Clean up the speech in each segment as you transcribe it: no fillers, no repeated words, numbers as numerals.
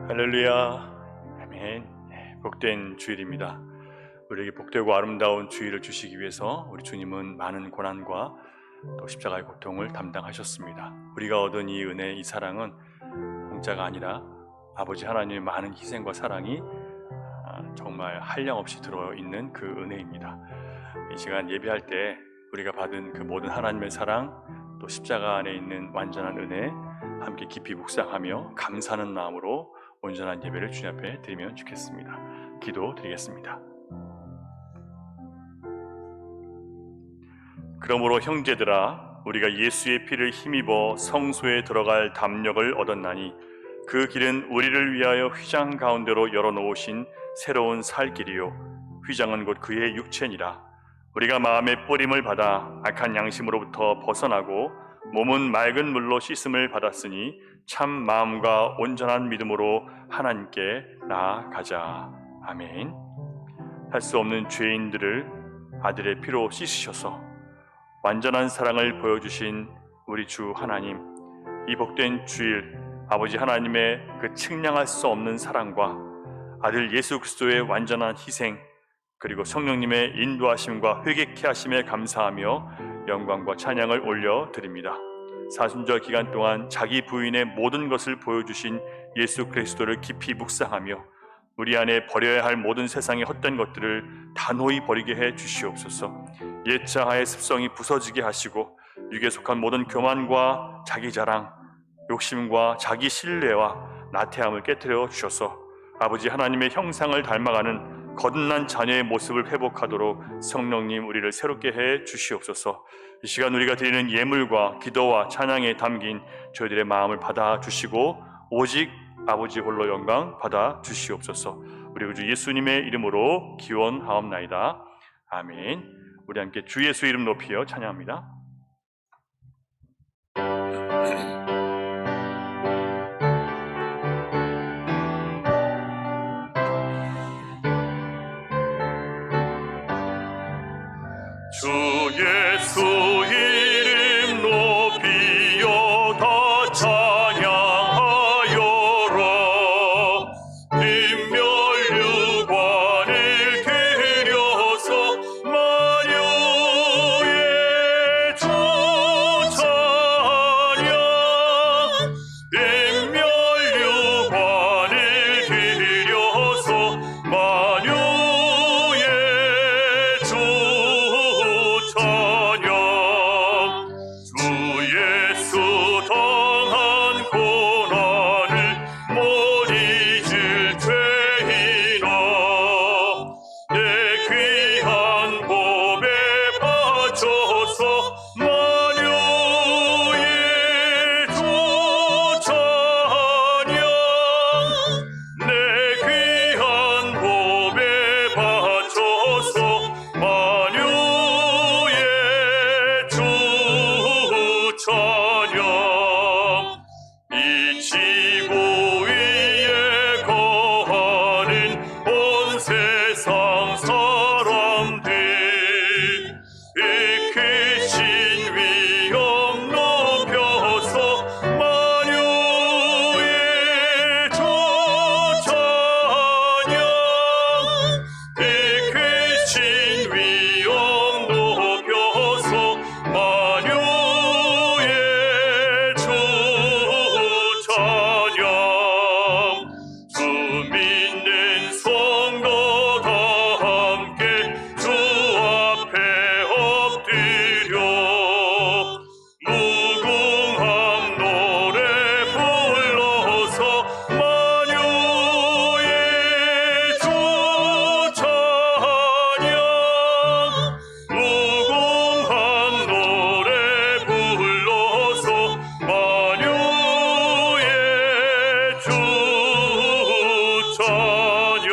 할렐루야. 아멘. 복된 주일입니다. 우리에게 복되고 아름다운 주일을 주시기 위해서 우리 주님은 많은 고난과 또 십자가의 고통을 담당하셨습니다. 우리가 얻은 이 은혜, 이 사랑은 공짜가 아니라 아버지 하나님의 많은 희생과 사랑이 정말 한량없이 들어있는 그 은혜입니다. 이 시간 예배할 때 우리가 받은 그 모든 하나님의 사랑, 또 십자가 안에 있는 완전한 은혜 함께 깊이 묵상하며 감사하는 마음으로 온전한 예배를 주님 앞에 드리면 좋겠습니다. 기도 드리겠습니다. 그러므로 형제들아, 우리가 예수의 피를 힘입어 성소에 들어갈 담력을 얻었나니 그 길은 우리를 위하여 휘장 가운데로 열어놓으신 새로운 살 길이요, 휘장은 곧 그의 육체니라. 우리가 마음의 뿌림을 받아 악한 양심으로부터 벗어나고 몸은 맑은 물로 씻음을 받았으니 참 마음과 온전한 믿음으로 하나님께 나아가자. 아멘. 할 수 없는 죄인들을 아들의 피로 씻으셔서 완전한 사랑을 보여주신 우리 주 하나님, 이 복된 주일 아버지 하나님의 그 측량할 수 없는 사랑과 아들 예수 그리스도의 완전한 희생, 그리고 성령님의 인도하심과 회개케 하심에 감사하며 영광과 찬양을 올려드립니다. 사순절 기간 동안 자기 부인의 모든 것을 보여주신 예수 그리스도를 깊이 묵상하며 우리 안에 버려야 할 모든 세상의 헛된 것들을 단호히 버리게 해 주시옵소서. 옛 자아의 습성이 부서지게 하시고 육에 속한 모든 교만과 자기 자랑, 욕심과 자기 신뢰와 나태함을 깨뜨려 주셔서 아버지 하나님의 형상을 닮아가는 거듭난 자녀의 모습을 회복하도록 성령님 우리를 새롭게 해 주시옵소서. 이 시간 우리가 드리는 예물과 기도와 찬양에 담긴 저희들의 마음을 받아 주시고 오직 아버지 홀로 영광 받아 주시옵소서. 우리 주 예수님의 이름으로 기원하옵나이다. 아멘. 우리 함께 주 예수 이름 높이어 찬양합니다. 주 예수 이름 높이어 다 찬양하여라. 인멸유관을 드려서 만유의 주 찬양. 인멸유관을 드려서 만유의 주 찬양. 주 예수 당한 고난을 못 잊을 죄인아, 내 귀한 몸에 바쳐서 만유의 주 찬양. 내 귀한 몸에 바쳐서 만유의 주 찬양. 이 지구 위에 거하는 온 세상 사람들, 이 크신 위엄 높여서 만유의 주 찬양. 이 크신 위엄 높여서 만유의 주 찬양. 주 믿는 성도 다 함께 주 앞에 엎드려 무궁한 노래 불러서 만유의 주 찬양. 무궁한 노래 불러서 만유의 주 찬양.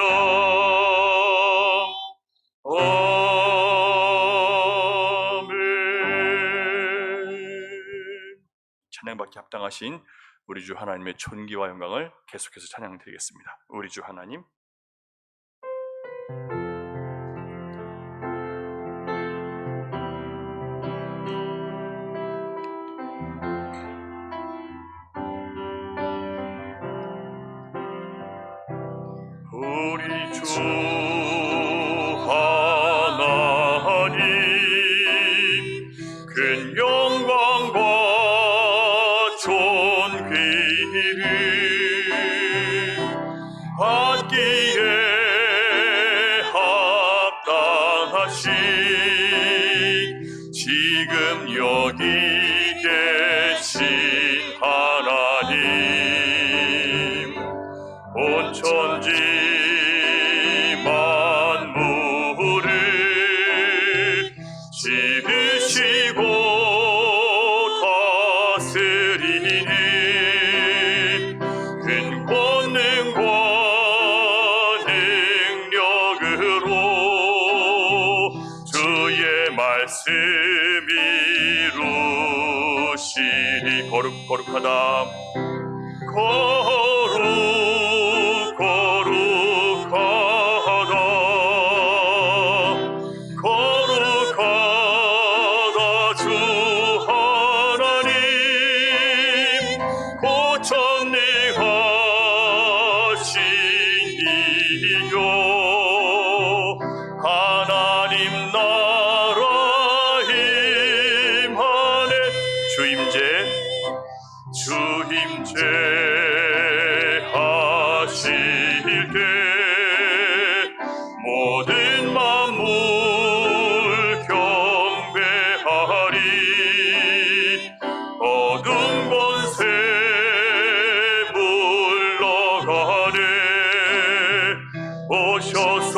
아멘. 찬양받기 합당하신 우리 주 하나님의 존귀와 영광을 계속해서 찬양드리겠습니다. 우리 주 하나님, 우리 주 하나님 큰 영광과 존귀를 받기에 합당하신 지금 여기 계신 하나님 온 천지 만물을 지으시고 다스리는 큰 권능과 능력으로 주의 말씀이 이루시니 거룩하다 거룩하다 주 하나님 고천능하신 이요 하나님 나라 임하네 주임제 하실 때 모든 만물 경배하리 어둠 권세 물러가네 오셔서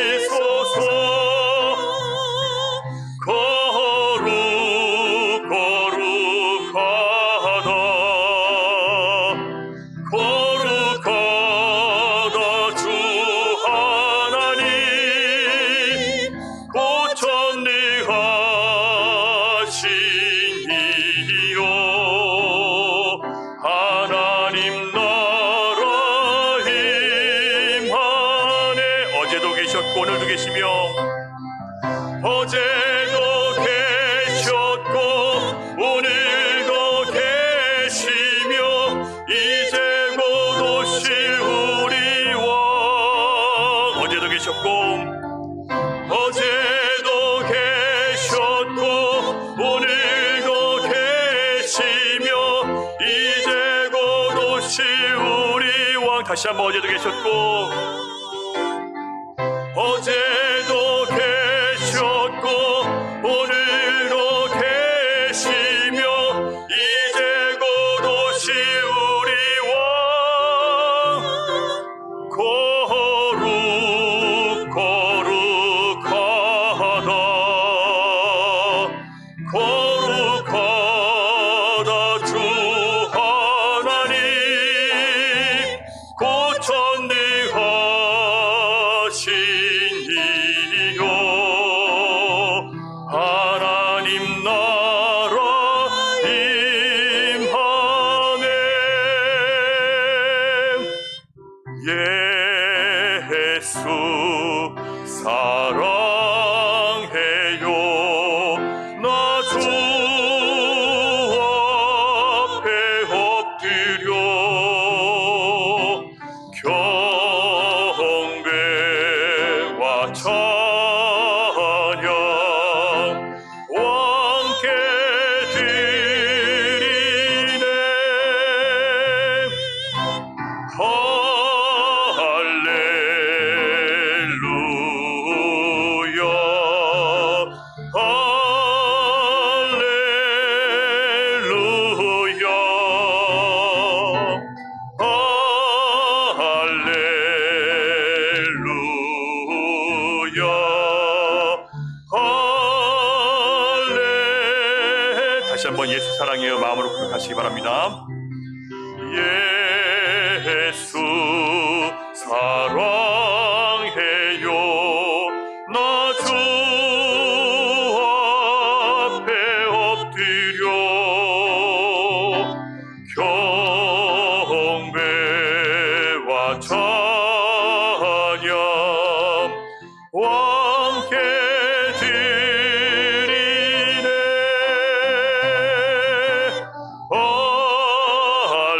다스리소서 거룩하다 주 하나님 고천능하신 이요 하나님 나라 임하네 어제도 계셨고 오늘도 계시며 어제도 계셨고 오늘도 계시며 이제 곧 오실 우리 왕 어제도 계셨고 오늘도 계시며 이제 곧 오실 우리 왕 다시 한번 어제도 계셨고 오늘도 계시며 이제 곧 오실 우리 왕 거룩하다 주 하나님 고천능하신 이요 하나님 나라 임하네 예수 사랑해요 나 주 앞에 엎드려 경배와 찬양 왕께 드리네 할렐루야 다시 한번 예수 사랑해요 마음으로 고백하시기 바랍니다. 예수 사랑해요 나 주 앞에 엎드려 경배와 찬양 왕께 드리네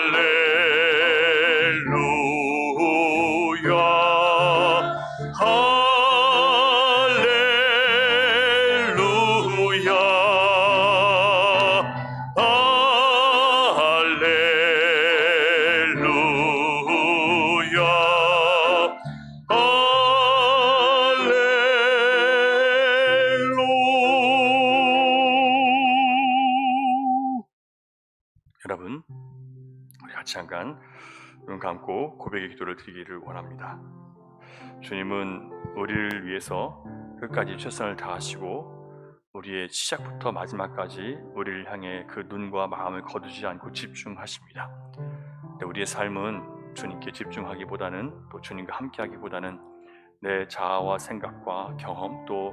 할렐루야 여러분, 우리 같이 잠깐 눈 감고 고백의 기도를 드리기를 원합니다. 주님은 우리를 위해서 끝까지 최선을 다하시고 우리의 시작부터 마지막까지 우리를 향해 그 눈과 마음을 거두지 않고 집중하십니다. 우리의 삶은 주님께 집중하기보다는, 또 주님과 함께하기보다는 내 자아와 생각과 경험, 또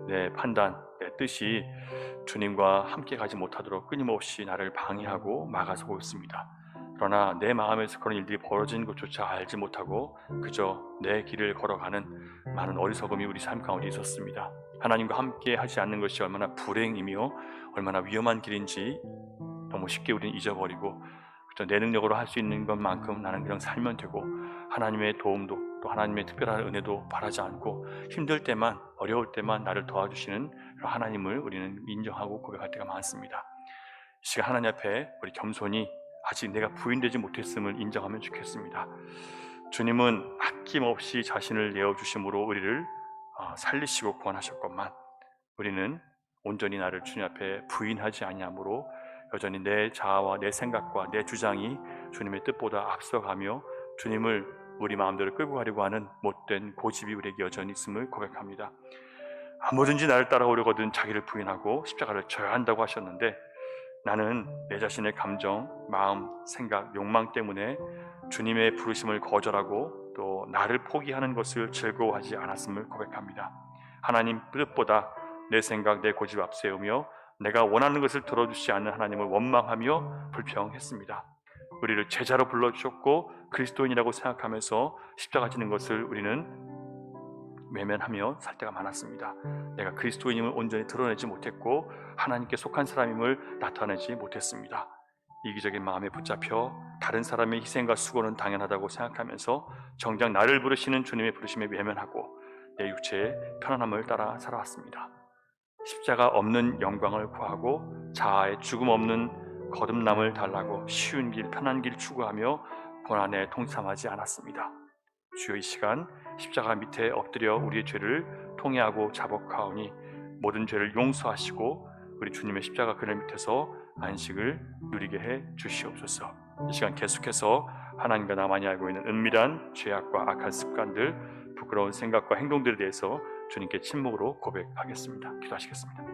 내 판단, 내 뜻이 주님과 함께 가지 못하도록 끊임없이 나를 방해하고 막아서고 있습니다. 그러나 내 마음에서 그런 일들이 벌어진 것조차 알지 못하고 그저 내 길을 걸어가는 많은 어리석음이 우리 삶 가운데 있었습니다. 하나님과 함께 하지 않는 것이 얼마나 불행이며 얼마나 위험한 길인지 너무 쉽게 우리는 잊어버리고, 그저 내 능력으로 할 수 있는 것만큼 나는 그냥 살면 되고, 하나님의 도움도 또 하나님의 특별한 은혜도 바라지 않고, 힘들 때만, 어려울 때만 나를 도와주시는 하나님을 우리는 인정하고 고백할 때가 많습니다. 이 시간 하나님 앞에 우리 겸손히 아직 내가 부인되지 못했음을 인정하면 좋겠습니다. 주님은 아낌없이 자신을 내어주심으로 우리를 살리시고 구원하셨건만, 우리는 온전히 나를 주님 앞에 부인하지 아니하므로 여전히 내 자아와 내 생각과 내 주장이 주님의 뜻보다 앞서가며 주님을 우리 마음대로 끌고 가려고 하는 못된 고집이 우리에게 여전히 있음을 고백합니다. 뭐든지 나를 따라오려거든 자기를 부인하고 십자가를 져야 한다고 하셨는데, 나는 내 자신의 감정, 마음, 생각, 욕망 때문에 주님의 부르심을 거절하고 또 나를 포기하는 것을 즐거워하지 않았음을 고백합니다. 하나님 뜻보다 내 생각, 내 고집 앞세우며 내가 원하는 것을 들어주지 않는 하나님을 원망하며 불평했습니다. 우리를 제자로 불러주셨고 그리스도인이라고 생각하면서 십자가 지는 것을 우리는 외면하며 살 때가 많았습니다. 내가 그리스도인임을 온전히 드러내지 못했고 하나님께 속한 사람임을 나타내지 못했습니다. 이기적인 마음에 붙잡혀 다른 사람의 희생과 수고는 당연하다고 생각하면서 정작 나를 부르시는 주님의 부르심에 외면하고 내 육체의 편안함을 따라 살아왔습니다. 십자가 없는 영광을 구하고 자아의 죽음 없는 거듭남을 달라고 쉬운 길, 편한 길 추구하며 고난에 동참하지 않았습니다. 주여, 이 시간 십자가 밑에 엎드려 우리의 죄를 통회하고 자복하오니 모든 죄를 용서하시고 우리 주님의 십자가 그늘 밑에서 안식을 누리게 해 주시옵소서. 이 시간 계속해서 하나님과 나만이 알고 있는 은밀한 죄악과 악한 습관들, 부끄러운 생각과 행동들에 대해서 주님께 침묵으로 고백하겠습니다. 기도하시겠습니다.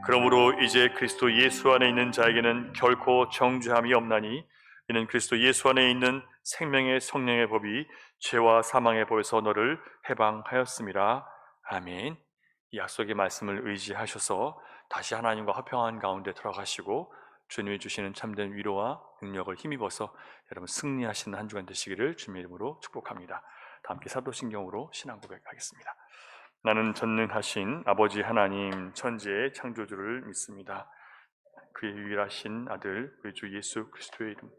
그러므로 이제 그리스도 예수 안에 있는 자에게는 결코 정죄함이 없나니 이는 그리스도 예수 안에 있는 생명의 성령의 법이 죄와 사망의 법에서 너를 해방하였음이라. 아멘. 이 약속의 말씀을 의지하셔서 다시 하나님과 화평한 가운데 들어가시고 주님이 주시는 참된 위로와 능력을 힘입어서 여러분 승리하시는 한 주간 되시기를 주님의 이름으로 축복합니다. 다 함께 사도신경으로 신앙 고백하겠습니다. 나는 전능하신 아버지 하나님 천지의 창조주를 믿습니다. 그의 유일하신 아들 우리 주 예수 그리스도의 이름,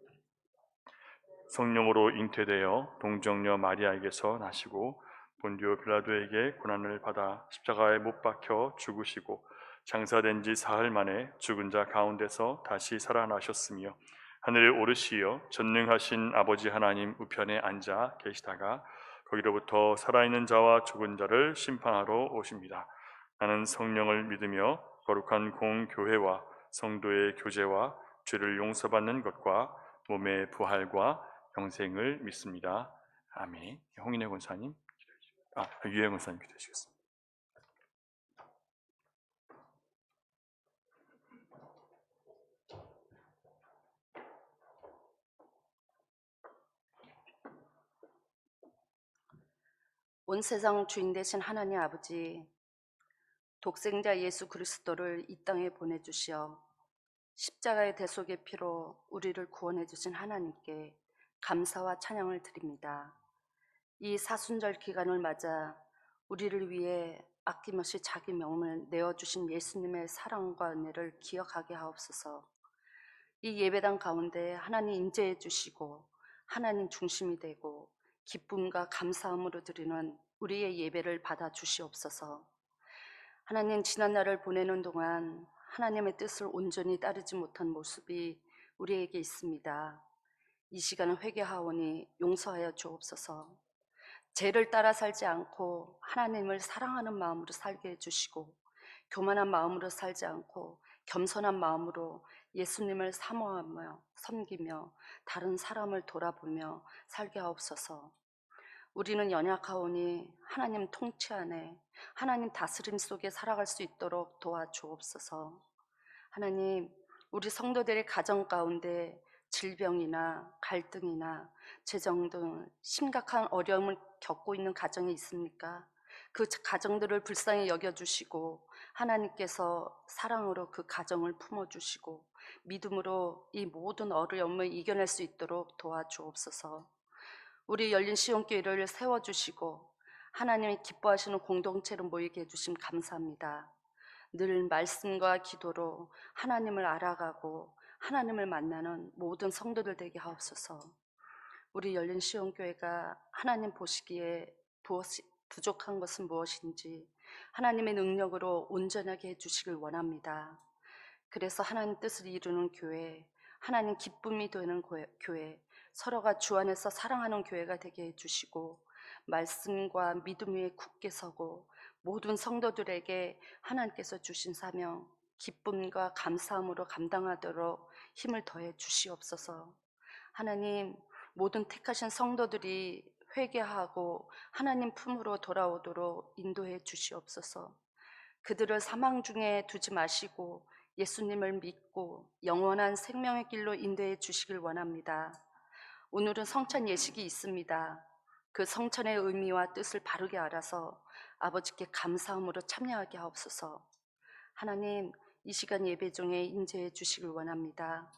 성령으로 잉태되어 동정녀 마리아에게서 나시고 본디오 빌라도에게 고난을 받아 십자가에 못 박혀 죽으시고 장사된 지 사흘 만에 죽은 자 가운데서 다시 살아나셨으며 하늘에 오르시어 전능하신 아버지 하나님 우편에 앉아 계시다가 거기로부터 살아있는 자와 죽은 자를 심판하러 오십니다. 나는 성령을 믿으며 거룩한 공교회와 성도의 교제와 죄를 용서받는 것과 몸의 부활과 영생을 믿습니다. 아멘. 홍인혜 권사님, 유혜 권사님 기도하시겠습니다. 온 세상 주인 되신 하나님 아버지, 독생자 예수 그리스도를 이 땅에 보내주시어 십자가의 대속의 피로 우리를 구원해 주신 하나님께 감사와 찬양을 드립니다. 이 사순절 기간을 맞아 우리를 위해 아낌없이 자기 명을 내어주신 예수님의 사랑과 은혜를 기억하게 하옵소서. 이 예배당 가운데 하나님 인재해 주시고 하나님 중심이 되고 기쁨과 감사함으로 드리는 우리의 예배를 받아 주시옵소서. 하나님, 지난 날을 보내는 동안 하나님의 뜻을 온전히 따르지 못한 모습이 우리에게 있습니다. 이 시간은 회개하오니 용서하여 주옵소서. 죄를 따라 살지 않고 하나님을 사랑하는 마음으로 살게 해주시고, 교만한 마음으로 살지 않고 겸손한 마음으로 예수님을 사모하며 섬기며 다른 사람을 돌아보며 살게 하옵소서. 우리는 연약하오니 하나님 통치 안에 하나님 다스림 속에 살아갈 수 있도록 도와주옵소서. 하나님, 우리 성도들의 가정 가운데 질병이나 갈등이나 재정 등 심각한 어려움을 겪고 있는 가정이 있습니까? 그 가정들을 불쌍히 여겨주시고 하나님께서 사랑으로 그 가정을 품어주시고 믿음으로 이 모든 어려움을 이겨낼 수 있도록 도와주옵소서. 우리 열린 시온교회를 세워주시고 하나님이 기뻐하시는 공동체로 모이게 해주심 감사합니다. 늘 말씀과 기도로 하나님을 알아가고 하나님을 만나는 모든 성도들 되게 하옵소서. 우리 열린 시온교회가 하나님 보시기에 부족한 것은 무엇인지 하나님의 능력으로 온전하게 해주시길 원합니다. 그래서 하나님 뜻을 이루는 교회, 하나님 기쁨이 되는 교회, 서로가 주 안에서 사랑하는 교회가 되게 해주시고 말씀과 믿음 위에 굳게 서고 모든 성도들에게 하나님께서 주신 사명, 기쁨과 감사함으로 감당하도록 힘을 더해 주시옵소서. 하나님, 모든 택하신 성도들이 회개하고 하나님 품으로 돌아오도록 인도해 주시옵소서. 그들을 사망 중에 두지 마시고 예수님을 믿고 영원한 생명의 길로 인도해 주시길 원합니다. 오늘은 성찬 예식이 있습니다. 그 성찬의 의미와 뜻을 바르게 알아서 아버지께 감사함으로 참여하게 하옵소서. 하나님, 이 시간 예배 중에 인재해 주시길 원합니다.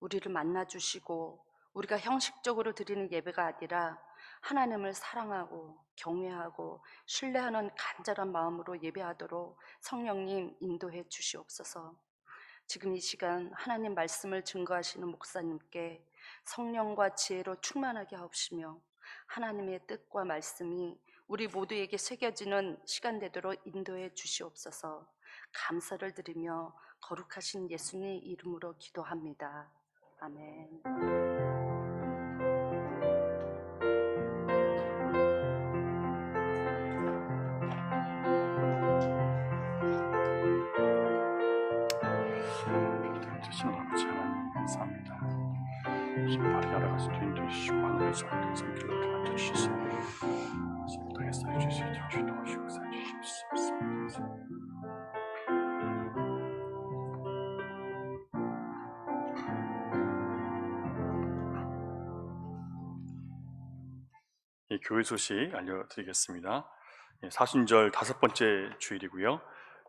우리를 만나 주시고 우리가 형식적으로 드리는 예배가 아니라 하나님을 사랑하고 경외하고 신뢰하는 간절한 마음으로 예배하도록 성령님 인도해 주시옵소서. 지금 이 시간 하나님 말씀을 증거하시는 목사님께 성령과 지혜로 충만하게 하옵시며 하나님의 뜻과 말씀이 우리 모두에게 새겨지는 시간 되도록 인도해 주시옵소서. 감사를 드리며 거룩하신 예수님 이름으로 기도합니다. 아멘. 되시는 아버지 하나님 감사합니다. 바르게 알아가서 인도해주시고 하늘에서 성길로 도와주시소. 지금부터 햇살이 주시 정신 도와주시고 사주시옵소서. 이 교회 소식 알려드리겠습니다. 사순절 5번째 주일이고요.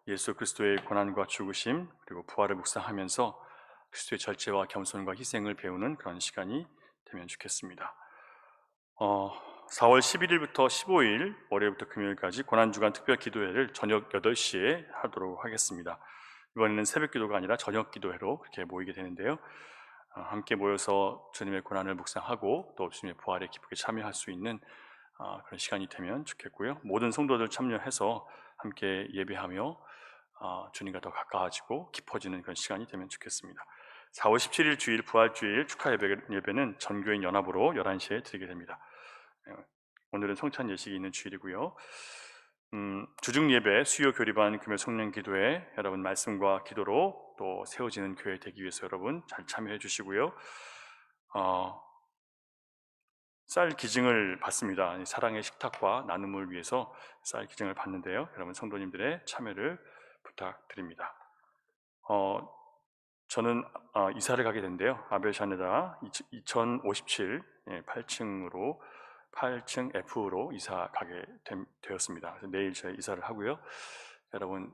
예수 그리스도의 고난과 죽으심 그리고 부활을 묵상하면서 그리스도의 절제와 겸손과 희생을 배우는 그런 시간이 되면 좋겠습니다. 4월 11일부터 15일 월요일부터 금요일까지 고난주간 특별 기도회를 저녁 8시에 하도록 하겠습니다. 이번에는 새벽 기도가 아니라 저녁 기도회로 그렇게 모이게 되는데요. 함께 모여서 주님의 고난을 묵상하고 또 주님의 부활에 기쁘게 참여할 수 있는 그런 시간이 되면 좋겠고요. 모든 성도들 참여해서 함께 예배하며 주님과 더 가까워지고 깊어지는 그런 시간이 되면 좋겠습니다. 4월 17일 주일 부활주일 축하 예배는 전교인 연합으로 11시에 드리게 됩니다. 오늘은 성찬 예식이 있는 주일이고요. 주중 예배, 수요 교리반, 금요 성령 기도회 여러분 말씀과 기도로 또 세워지는 교회 되기 위해서 여러분 잘 참여해 주시고요. 쌀 기증을 받습니다. 사랑의 식탁과 나눔을 위해서 쌀 기증을 받는데요. 여러분 성도님들의 참여를 부탁드립니다. 저는 이사를 가게 된대요. 아벨샤네다 2057 8층으로 8층 F로 이사 가게 되었습니다. 그래서 내일 저희 이사를 하고요. 여러분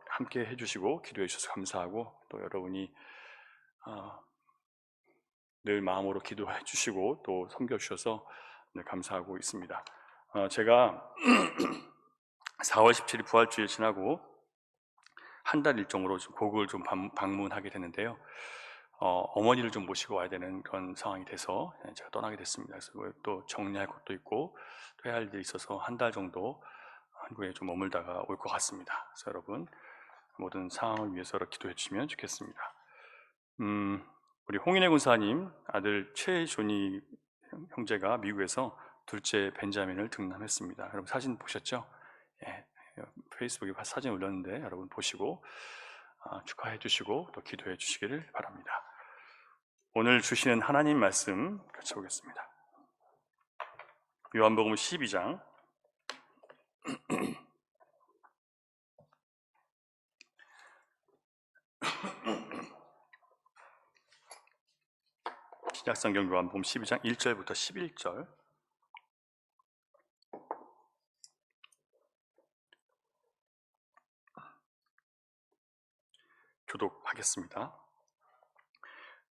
함께 해주시고 기도해 주셔서 감사하고, 또 여러분이 늘 마음으로 기도해 주시고 또 섬겨 주셔서 감사하고 있습니다. 제가 4월 17일 부활주일 지나고 한 달 일정으로 고국을 좀 방문하게 되는데요. 어머니를 좀 모시고 와야 되는 그런 상황이 돼서 제가 떠나게 됐습니다. 그래서 또 정리할 것도 있고 또 해야 할 일이 있어서 한 달 정도 한국에 좀 머물다가 올 것 같습니다. 그래서 여러분 모든 상황을 위해서 기도해 주시면 좋겠습니다. 우리 홍인혜 군사님 아들 최존이 형제가 미국에서 둘째 벤자민을 등남했습니다. 여러분 사진 보셨죠? 예, 페이스북에 사진 올렸는데 여러분 보시고 축하해 주시고 또 기도해 주시기를 바랍니다. 오늘 주시는 하나님 말씀 같이 보겠습니다. 요한복음 12장 신약성경 요한복음 12장 1절부터 11절 교독하겠습니다.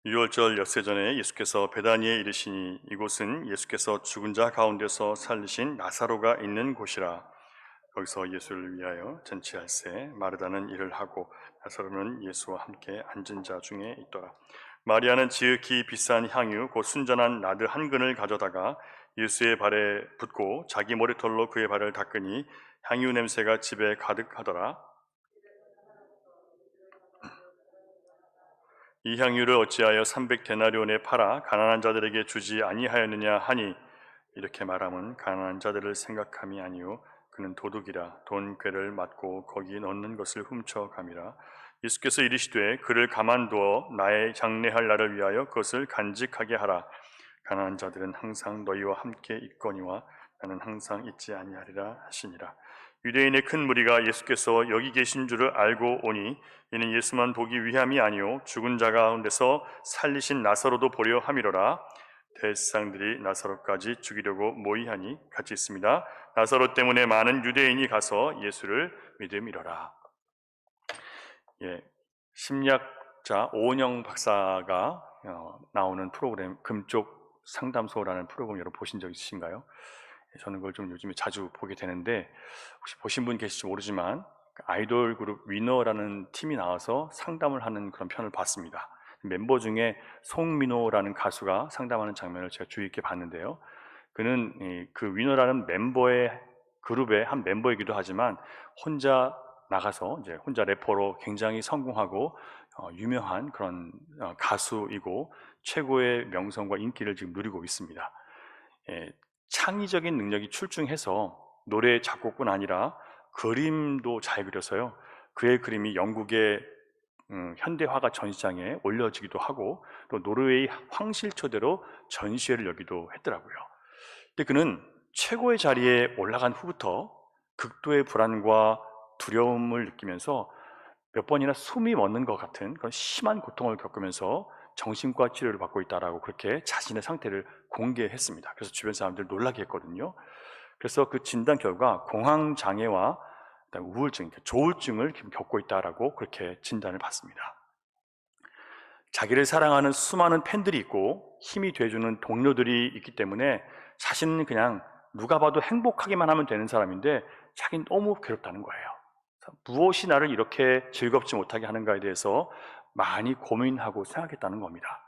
유월절 엿새 전에 예수께서 베다니에 이르시니 이곳은 예수께서 죽은 자 가운데서 살리신 나사로가 있는 곳이라. 거기서 예수를 위하여 잔치할새 마르다는 일을 하고 나사로는 예수와 함께 앉은 자 중에 있더라. 마리아는 지극히 비싼 향유 곧 순전한 나드 한 근을 가져다가 예수의 발에 붓고 자기 머리털로 그의 발을 닦으니 향유 냄새가 집에 가득하더라. 이 향유를 어찌하여 300데나리온에 팔아 가난한 자들에게 주지 아니하였느냐 하니, 이렇게 말하면 가난한 자들을 생각함이 아니요 그는 도둑이라 돈 꾀를 맞고 거기 넣는 것을 훔쳐감이라. 예수께서 이르시되 그를 가만두어 나의 장례할 날을 위하여 그것을 간직하게 하라. 가난한 자들은 항상 너희와 함께 있거니와 나는 항상 있지 아니하리라 하시니라. 유대인의 큰 무리가 예수께서 여기 계신 줄을 알고 오니 이는 예수만 보기 위함이 아니요 죽은 자 가운데서 살리신 나사로도 보려 함이로라. 대제사장들이 나사로까지 죽이려고 모의하니 같이 있습니다. 나사로 때문에 많은 유대인이 가서 예수를 믿음이로라. 심리학자 오은영 박사가 나오는 프로그램 금쪽 상담소라는 프로그램 여러분 보신 적 있으신가요? 저는 그걸 좀 요즘에 자주 보게 되는데, 혹시 보신 분 계실지 모르지만 아이돌 그룹 위너라는 팀이 나와서 상담을 하는 그런 편을 봤습니다. 멤버 중에 송민호라는 가수가 상담하는 장면을 제가 주의 깊게 봤는데요. 그는 그 위너라는 멤버의 그룹의 한 멤버이기도 하지만 혼자 나가서 이제 혼자 래퍼로 굉장히 성공하고 유명한 그런 가수이고 최고의 명성과 인기를 지금 누리고 있습니다. 창의적인 능력이 출중해서 노래 작곡뿐 아니라 그림도 잘 그려서요. 그의 그림이 영국의 현대화가 전시장에 올려지기도 하고 또 노르웨이 황실초대로 전시회를 열기도 했더라고요. 근데 그는 최고의 자리에 올라간 후부터 극도의 불안과 두려움을 느끼면서 몇 번이나 숨이 멎는 것 같은 그런 심한 고통을 겪으면서 정신과 치료를 받고 있다라고 그렇게 자신의 상태를 공개했습니다. 그래서 주변 사람들 놀라게 했거든요. 그래서 그 진단 결과 공황장애와 우울증, 조울증을 겪고 있다라고 그렇게 진단을 받습니다. 자기를 사랑하는 수많은 팬들이 있고 힘이 돼주는 동료들이 있기 때문에 자신은 그냥 누가 봐도 행복하기만 하면 되는 사람인데 자기는 너무 괴롭다는 거예요. 무엇이 나를 이렇게 즐겁지 못하게 하는가에 대해서 많이 고민하고 생각했다는 겁니다.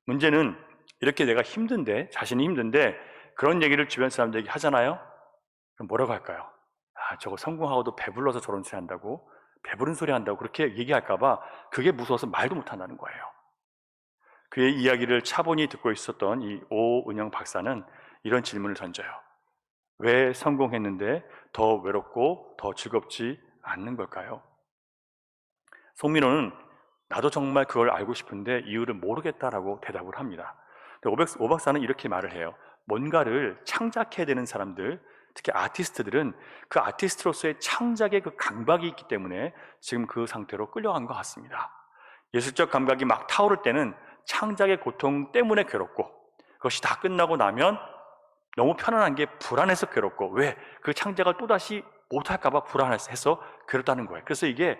문제는 이렇게 내가 힘든데, 자신이 힘든데 그런 얘기를 주변 사람들에게 하잖아요. 그럼 뭐라고 할까요? 저거 성공하고도 배불러서 저런 소리 한다고, 배부른 소리 한다고 그렇게 얘기할까 봐 그게 무서워서 말도 못한다는 거예요. 그의 이야기를 차분히 듣고 있었던 이 오은영 박사는 이런 질문을 던져요. 왜 성공했는데 더 외롭고 더 즐겁지 않는 걸까요? 송민호는 나도 정말 그걸 알고 싶은데 이유를 모르겠다라고 대답을 합니다. 오 박사는 이렇게 말을 해요. 뭔가를 창작해야 되는 사람들, 특히 아티스트들은 그 아티스트로서의 창작의 그 강박이 있기 때문에 지금 그 상태로 끌려간 것 같습니다. 예술적 감각이 막 타오를 때는 창작의 고통 때문에 괴롭고, 그것이 다 끝나고 나면 너무 편안한 게 불안해서 괴롭고, 왜? 그 창작을 또다시 못할까봐 불안해서 괴롭다는 거예요. 그래서 이게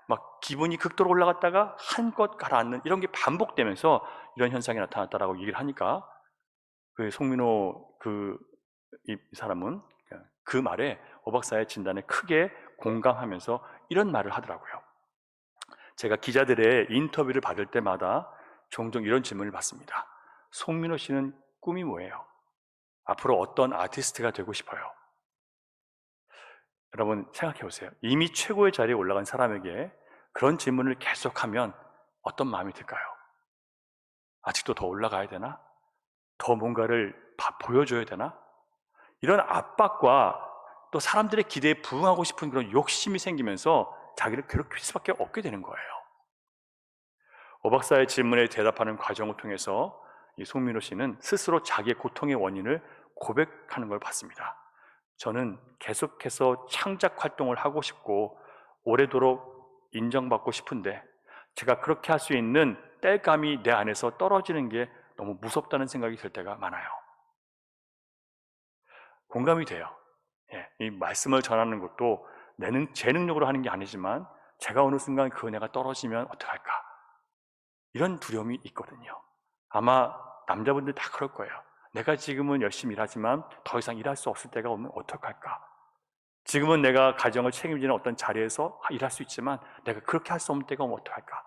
막 기분이 극도로 올라갔다가 한껏 가라앉는 이런 게 반복되면서 이런 현상이 나타났다라고 얘기를 하니까, 그 송민호 이 사람은 그 말에 오 박사의 진단에 크게 공감하면서 이런 말을 하더라고요. 제가 기자들의 인터뷰를 받을 때마다 종종 이런 질문을 받습니다. 송민호 씨는 꿈이 뭐예요? 앞으로 어떤 아티스트가 되고 싶어요? 여러분 생각해 보세요. 이미 최고의 자리에 올라간 사람에게 그런 질문을 계속하면 어떤 마음이 들까요? 아직도 더 올라가야 되나? 더 뭔가를 보여줘야 되나? 이런 압박과 또 사람들의 기대에 부응하고 싶은 그런 욕심이 생기면서 자기를 괴롭힐 수밖에 없게 되는 거예요. 오 박사의 질문에 대답하는 과정을 통해서 이 송민호 씨는 스스로 자기의 고통의 원인을 고백하는 걸 봤습니다. 저는 계속해서 창작 활동을 하고 싶고 오래도록 인정받고 싶은데 제가 그렇게 할 수 있는 땔감이 내 안에서 떨어지는 게 너무 무섭다는 생각이 들 때가 많아요. 공감이 돼요. 예, 이 말씀을 전하는 것도 제 능력으로 하는 게 아니지만 제가 어느 순간 그 은혜가 떨어지면 어떡할까? 이런 두려움이 있거든요. 아마 남자분들 다 그럴 거예요. 내가 지금은 열심히 일하지만 더 이상 일할 수 없을 때가 오면 어떡할까? 지금은 내가 가정을 책임지는 어떤 자리에서 일할 수 있지만 내가 그렇게 할 수 없는 때가 오면 어떡할까?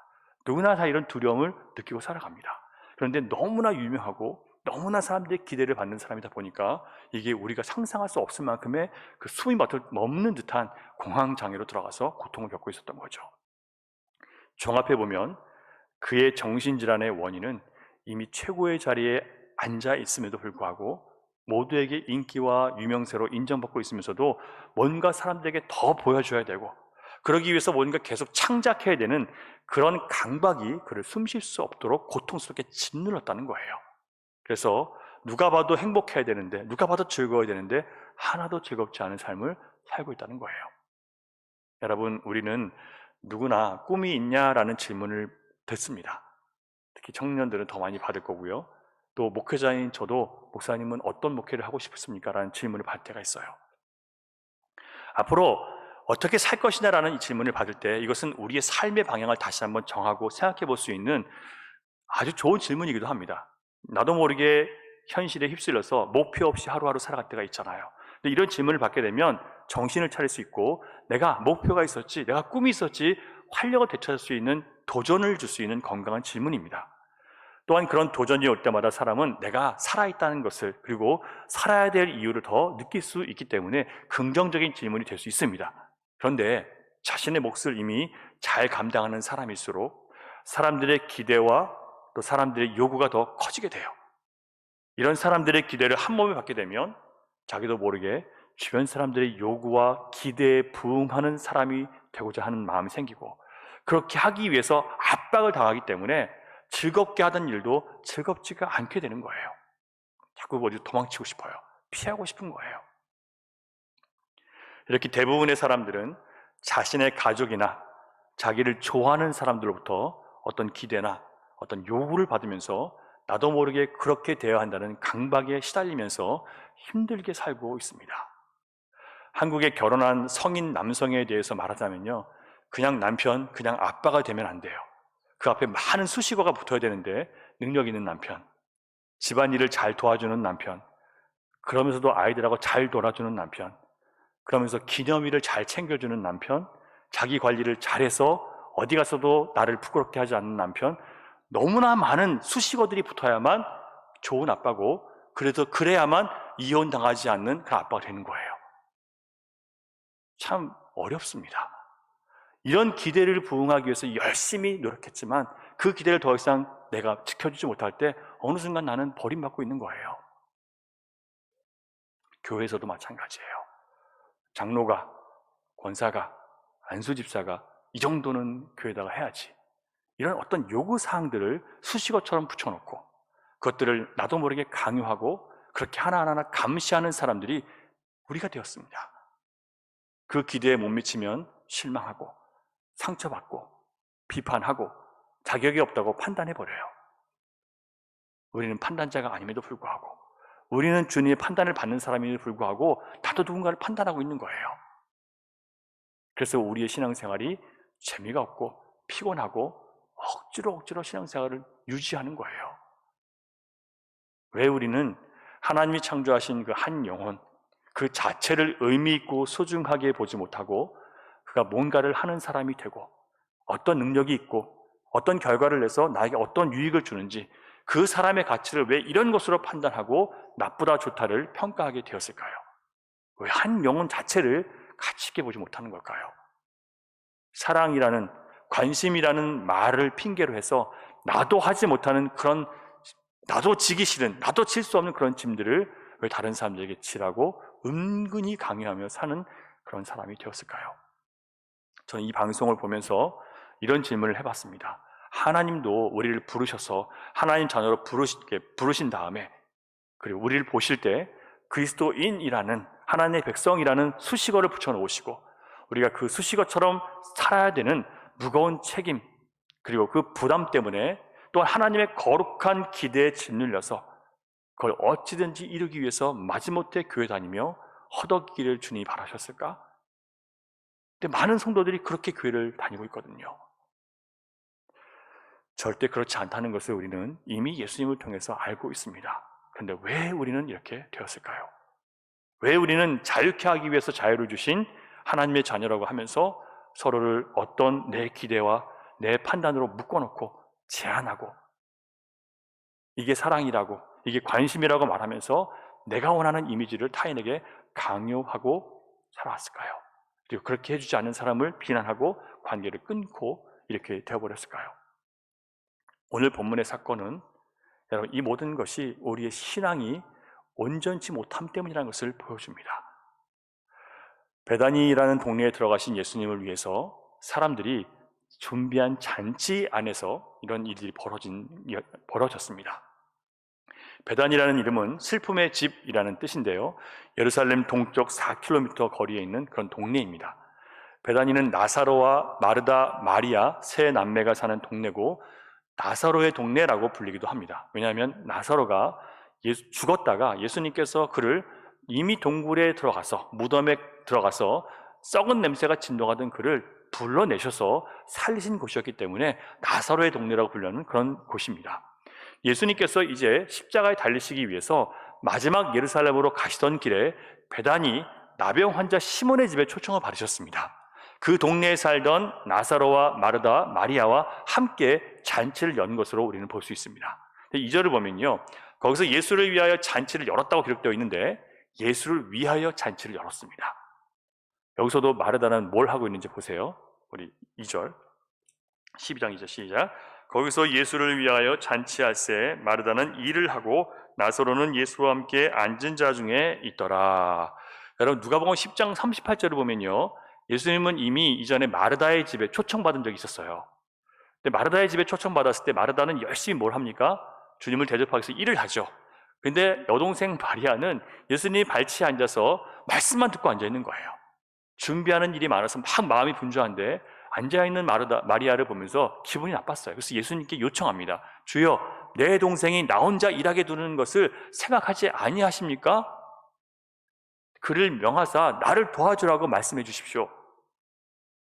누구나 다 이런 두려움을 느끼고 살아갑니다. 그런데 너무나 유명하고 너무나 사람들의 기대를 받는 사람이다 보니까 이게 우리가 상상할 수 없을 만큼의 그 숨이 멎는 듯한 공황장애로 들어가서 고통을 겪고 있었던 거죠. 종합해보면 그의 정신질환의 원인은 이미 최고의 자리에 앉아 있음에도 불구하고 모두에게 인기와 유명세로 인정받고 있으면서도 뭔가 사람들에게 더 보여줘야 되고 그러기 위해서 뭔가 계속 창작해야 되는 그런 강박이 그를 숨쉴 수 없도록 고통스럽게 짓눌렀다는 거예요. 그래서 누가 봐도 행복해야 되는데 누가 봐도 즐거워야 되는데 하나도 즐겁지 않은 삶을 살고 있다는 거예요. 여러분, 우리는 누구나 꿈이 있냐라는 질문을 듣습니다. 특히 청년들은 더 많이 받을 거고요. 또 목회자인 저도 목사님은 어떤 목회를 하고 싶습니까? 라는 질문을 받을 때가 있어요. 앞으로 어떻게 살 것이냐라는 이 질문을 받을 때 이것은 우리의 삶의 방향을 다시 한번 정하고 생각해 볼 수 있는 아주 좋은 질문이기도 합니다. 나도 모르게 현실에 휩쓸려서 목표 없이 하루하루 살아갈 때가 있잖아요. 근데 이런 질문을 받게 되면 정신을 차릴 수 있고 내가 목표가 있었지, 내가 꿈이 있었지 활력을 되찾을 수 있는 도전을 줄 수 있는 건강한 질문입니다. 또한 그런 도전이 올 때마다 사람은 내가 살아있다는 것을 그리고 살아야 될 이유를 더 느낄 수 있기 때문에 긍정적인 질문이 될 수 있습니다. 그런데 자신의 몫을 이미 잘 감당하는 사람일수록 사람들의 기대와 또 사람들의 요구가 더 커지게 돼요. 이런 사람들의 기대를 한 몸에 받게 되면 자기도 모르게 주변 사람들의 요구와 기대에 부응하는 사람이 되고자 하는 마음이 생기고 그렇게 하기 위해서 압박을 당하기 때문에 즐겁게 하던 일도 즐겁지가 않게 되는 거예요. 자꾸 어디 도망치고 싶어요. 피하고 싶은 거예요. 이렇게 대부분의 사람들은 자신의 가족이나 자기를 좋아하는 사람들로부터 어떤 기대나 어떤 요구를 받으면서 나도 모르게 그렇게 되어야 한다는 강박에 시달리면서 힘들게 살고 있습니다. 한국에 결혼한 성인 남성에 대해서 말하자면요, 그냥 남편, 그냥 아빠가 되면 안 돼요. 그 앞에 많은 수식어가 붙어야 되는데 능력 있는 남편, 집안일을 잘 도와주는 남편, 그러면서도 아이들하고 잘 놀아주는 남편, 그러면서 기념일을 잘 챙겨주는 남편, 자기 관리를 잘해서 어디 가서도 나를 부끄럽게 하지 않는 남편, 너무나 많은 수식어들이 붙어야만 좋은 아빠고 그래야만 이혼당하지 않는 그 아빠가 되는 거예요. 참 어렵습니다. 이런 기대를 부응하기 위해서 열심히 노력했지만 그 기대를 더 이상 내가 지켜주지 못할 때 어느 순간 나는 버림받고 있는 거예요. 교회에서도 마찬가지예요. 장로가, 권사가, 안수집사가 이 정도는 교회에다가 해야지. 이런 어떤 요구사항들을 수식어처럼 붙여놓고 그것들을 나도 모르게 강요하고 그렇게 하나하나 감시하는 사람들이 우리가 되었습니다. 그 기대에 못 미치면 실망하고 상처받고 비판하고 자격이 없다고 판단해버려요. 우리는 판단자가 아님에도 불구하고 우리는 주님의 판단을 받는 사람임에도 불구하고 나도 누군가를 판단하고 있는 거예요. 그래서 우리의 신앙생활이 재미가 없고 피곤하고 억지로 신앙생활을 유지하는 거예요. 왜 우리는 하나님이 창조하신 그 한 영혼, 그 자체를 의미 있고 소중하게 보지 못하고 그가 뭔가를 하는 사람이 되고 어떤 능력이 있고 어떤 결과를 내서 나에게 어떤 유익을 주는지 그 사람의 가치를 왜 이런 것으로 판단하고 나쁘다 좋다를 평가하게 되었을까요? 왜 한 영혼 자체를 가치 있게 보지 못하는 걸까요? 사랑이라는, 관심이라는 말을 핑계로 해서 나도 하지 못하는 그런, 나도 지기 싫은, 나도 칠 수 없는 그런 짐들을 왜 다른 사람들에게 치라고 은근히 강요하며 사는 그런 사람이 되었을까요? 저는 이 방송을 보면서 이런 질문을 해봤습니다. 하나님도 우리를 부르셔서 하나님 자녀로 부르신 다음에, 그리고 우리를 보실 때 그리스도인이라는, 하나님의 백성이라는 수식어를 붙여놓으시고 우리가 그 수식어처럼 살아야 되는 무거운 책임, 그리고 그 부담 때문에 또 하나님의 거룩한 기대에 짓눌려서 그걸 어찌든지 이루기 위해서 마지못해 교회 다니며 허덕이기를 주님이 바라셨을까? 근데 많은 성도들이 그렇게 교회를 다니고 있거든요. 절대 그렇지 않다는 것을 우리는 이미 예수님을 통해서 알고 있습니다. 그런데 왜 우리는 이렇게 되었을까요? 왜 우리는 자유케 하기 위해서 자유를 주신 하나님의 자녀라고 하면서 서로를 어떤 내 기대와 내 판단으로 묶어놓고 제한하고 이게 사랑이라고, 이게 관심이라고 말하면서 내가 원하는 이미지를 타인에게 강요하고 살아왔을까요? 그리고 그렇게 해주지 않는 사람을 비난하고 관계를 끊고 이렇게 되어버렸을까요? 오늘 본문의 사건은 여러분 이 모든 것이 우리의 신앙이 온전치 못함 때문이라는 것을 보여줍니다. 베다니라는 동네에 들어가신 예수님을 위해서 사람들이 준비한 잔치 안에서 이런 일들이 벌어졌습니다. 베다니라는 이름은 슬픔의 집이라는 뜻인데요, 예루살렘 동쪽 4km 거리에 있는 그런 동네입니다. 베다니는 나사로와 마르다, 마리아 세 남매가 사는 동네고 나사로의 동네라고 불리기도 합니다. 왜냐하면 나사로가 죽었다가 예수님께서 그를 이미 동굴에 들어가서, 무덤에 들어가서 썩은 냄새가 진동하던 그를 불러내셔서 살리신 곳이었기 때문에 나사로의 동네라고 불리는 그런 곳입니다. 예수님께서 이제 십자가에 달리시기 위해서 마지막 예루살렘으로 가시던 길에 베다니 나병 환자 시몬의 집에 초청을 받으셨습니다. 그 동네에 살던 나사로와 마르다, 마리아와 함께 잔치를 연 것으로 우리는 볼 수 있습니다. 2절을 보면요, 거기서 예수를 위하여 잔치를 열었다고 기록되어 있는데 예수를 위하여 잔치를 열었습니다. 여기서도 마르다는 뭘 하고 있는지 보세요. 우리 2절, 12장 2절 시작. 거기서 예수를 위하여 잔치할새 마르다는 일을 하고 나사로는 예수와 함께 앉은 자 중에 있더라. 여러분 누가복음 10장 38절을 보면요, 예수님은 이미 이전에 마르다의 집에 초청받은 적이 있었어요. 근데 마르다의 집에 초청받았을 때 마르다는 열심히 뭘 합니까? 주님을 대접하기 위해서 일을 하죠. 근데 여동생 마리아는 예수님이 발치에 앉아서 말씀만 듣고 앉아있는 거예요. 준비하는 일이 많아서 막 마음이 분주한데 앉아있는 마리아를 보면서 기분이 나빴어요. 그래서 예수님께 요청합니다. 주여, 내 동생이 나 혼자 일하게 두는 것을 생각하지 아니하십니까? 그를 명하사 나를 도와주라고 말씀해 주십시오.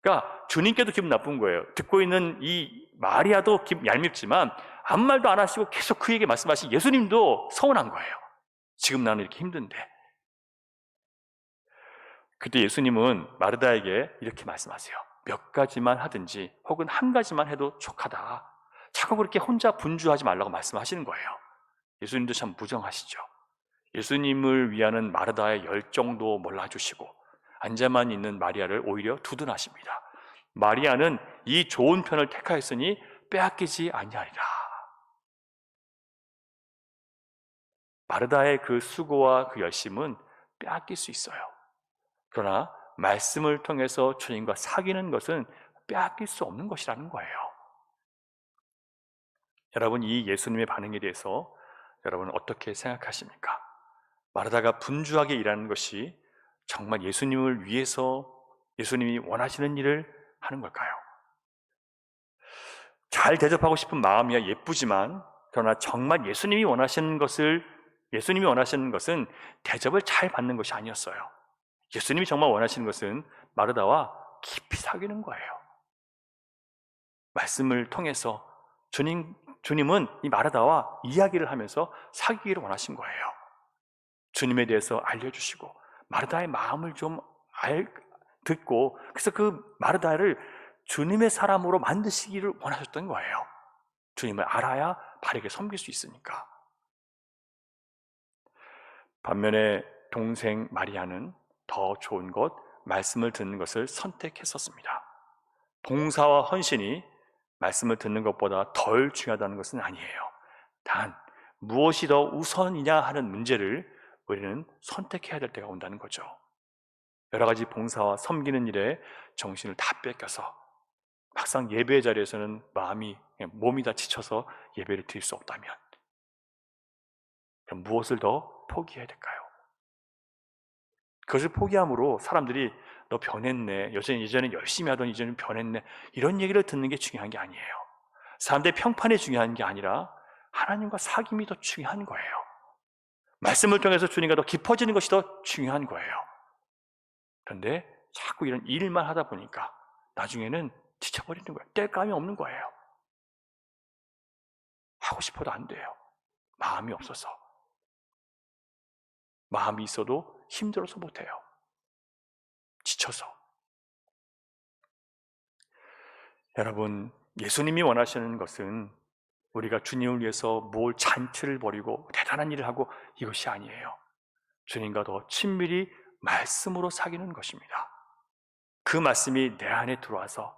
그러니까 주님께도 기분 나쁜 거예요. 듣고 있는 이 마리아도 얄밉지만 아무 말도 안 하시고 계속 그에게 말씀하신 예수님도 서운한 거예요. 지금 나는 이렇게 힘든데. 그때 예수님은 마르다에게 이렇게 말씀하세요. 몇 가지만 하든지 혹은 한 가지만 해도 족하다. 자꾸 그렇게 혼자 분주하지 말라고 말씀하시는 거예요. 예수님도 참 무정하시죠. 예수님을 위하는 마르다의 열정도 몰라주시고 앉아만 있는 마리아를 오히려 두둔하십니다. 마리아는 이 좋은 편을 택하였으니 빼앗기지 아니하리라. 마르다의 그 수고와 그 열심은 빼앗길 수 있어요. 그러나 말씀을 통해서 주님과 사귀는 것은 빼앗길 수 없는 것이라는 거예요. 여러분 이 예수님의 반응에 대해서 여러분은 어떻게 생각하십니까? 마르다가 분주하게 일하는 것이 정말 예수님을 위해서 예수님이 원하시는 일을 하는 걸까요? 잘 대접하고 싶은 마음이야 예쁘지만 그러나 정말 예수님이 원하시는 것을 예수님이 원하시는 것은 대접을 잘 받는 것이 아니었어요. 예수님이 정말 원하시는 것은 마르다와 깊이 사귀는 거예요. 말씀을 통해서 주님은 이 마르다와 이야기를 하면서 사귀기를 원하신 거예요. 주님에 대해서 알려주시고 마르다의 마음을 좀 듣고, 그래서 그 마르다를 주님의 사람으로 만드시기를 원하셨던 거예요. 주님을 알아야 바르게 섬길 수 있으니까. 반면에 동생 마리아는 더 좋은 것, 말씀을 듣는 것을 선택했었습니다. 봉사와 헌신이 말씀을 듣는 것보다 덜 중요하다는 것은 아니에요. 단 무엇이 더 우선이냐 하는 문제를 우리는 선택해야 될 때가 온다는 거죠. 여러 가지 봉사와 섬기는 일에 정신을 다 뺏겨서 막상 예배의 자리에서는 몸이 다 지쳐서 예배를 드릴 수 없다면, 그럼 무엇을 더 포기해야 될까요? 그것을 포기함으로 사람들이 너 변했네, 예전에 열심히 하던 이제는 변했네, 이런 얘기를 듣는 게 중요한 게 아니에요. 사람들의 평판이 중요한 게 아니라 하나님과 사귐이 더 중요한 거예요. 말씀을 통해서 주님과 더 깊어지는 것이 더 중요한 거예요. 그런데 자꾸 이런 일만 하다 보니까 나중에는 지쳐버리는 거예요. 뗄감이 없는 거예요. 하고 싶어도 안 돼요. 마음이 없어서. 마음이 있어도 힘들어서 못해요. 지쳐서. 여러분, 예수님이 원하시는 것은 우리가 주님을 위해서 뭘 잔치를 벌이고 대단한 일을 하고 이것이 아니에요. 주님과 더 친밀히 말씀으로 사귀는 것입니다. 그 말씀이 내 안에 들어와서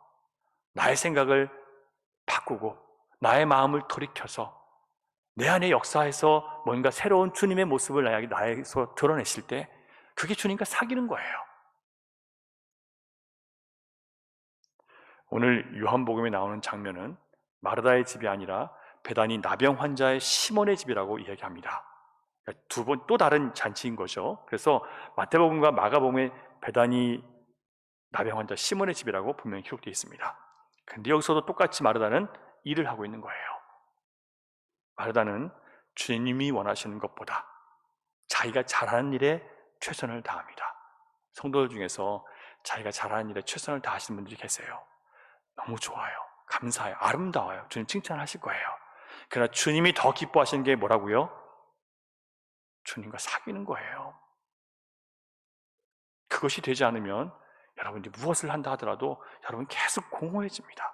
나의 생각을 바꾸고 나의 마음을 돌이켜서 내 안에 역사해서 뭔가 새로운 주님의 모습을 나에서 드러내실 때, 그게 주님과 사귀는 거예요. 오늘 요한복음에 나오는 장면은 마르다의 집이 아니라 베다니 나병 환자의 시몬의 집이라고 이야기합니다. 두 번 또 다른 잔치인 거죠. 그래서 마태복음과 마가복음에 베다니 나병 환자 시몬의 집이라고 분명히 기록되어 있습니다. 근데 여기서도 똑같이 마르다는 일을 하고 있는 거예요. 마르다는 주님이 원하시는 것보다 자기가 잘하는 일에 최선을 다합니다. 성도들 중에서 자기가 잘하는 일에 최선을 다하시는 분들이 계세요. 너무 좋아요. 감사해요. 아름다워요. 주님 칭찬하실 거예요. 그러나 주님이 더 기뻐하시는 게 뭐라고요? 주님과 사귀는 거예요. 그것이 되지 않으면 여러분이 무엇을 한다 하더라도 여러분 계속 공허해집니다.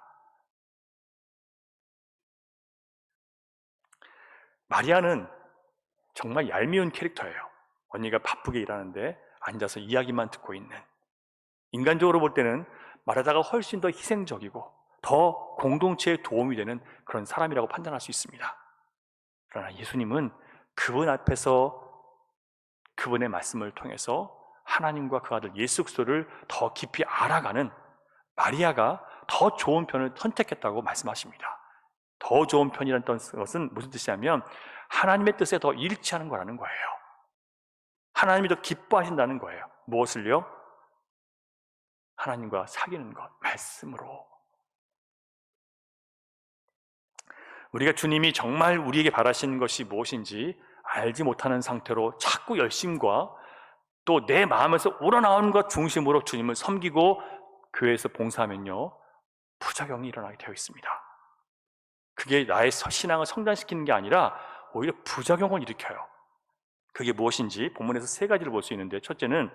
마리아는 정말 얄미운 캐릭터예요. 언니가 바쁘게 일하는데 앉아서 이야기만 듣고 있는. 인간적으로 볼 때는 마르다가 훨씬 더 희생적이고 더 공동체에 도움이 되는 그런 사람이라고 판단할 수 있습니다. 그러나 예수님은 그분 앞에서 그분의 말씀을 통해서 하나님과 그 아들 예수 그리스도를 더 깊이 알아가는 마리아가 더 좋은 편을 선택했다고 말씀하십니다. 더 좋은 편이라는 것은 무슨 뜻이냐면 하나님의 뜻에 더 일치하는 거라는 거예요. 하나님이 더 기뻐하신다는 거예요. 무엇을요? 하나님과 사귀는 것, 말씀으로. 우리가 주님이 정말 우리에게 바라시는 것이 무엇인지 알지 못하는 상태로 자꾸 열심과 또 내 마음에서 우러나오는 것 중심으로 주님을 섬기고 교회에서 봉사하면요, 부작용이 일어나게 되어 있습니다. 그게 나의 신앙을 성장시키는 게 아니라 오히려 부작용을 일으켜요. 그게 무엇인지 본문에서 세 가지를 볼 수 있는데, 첫째는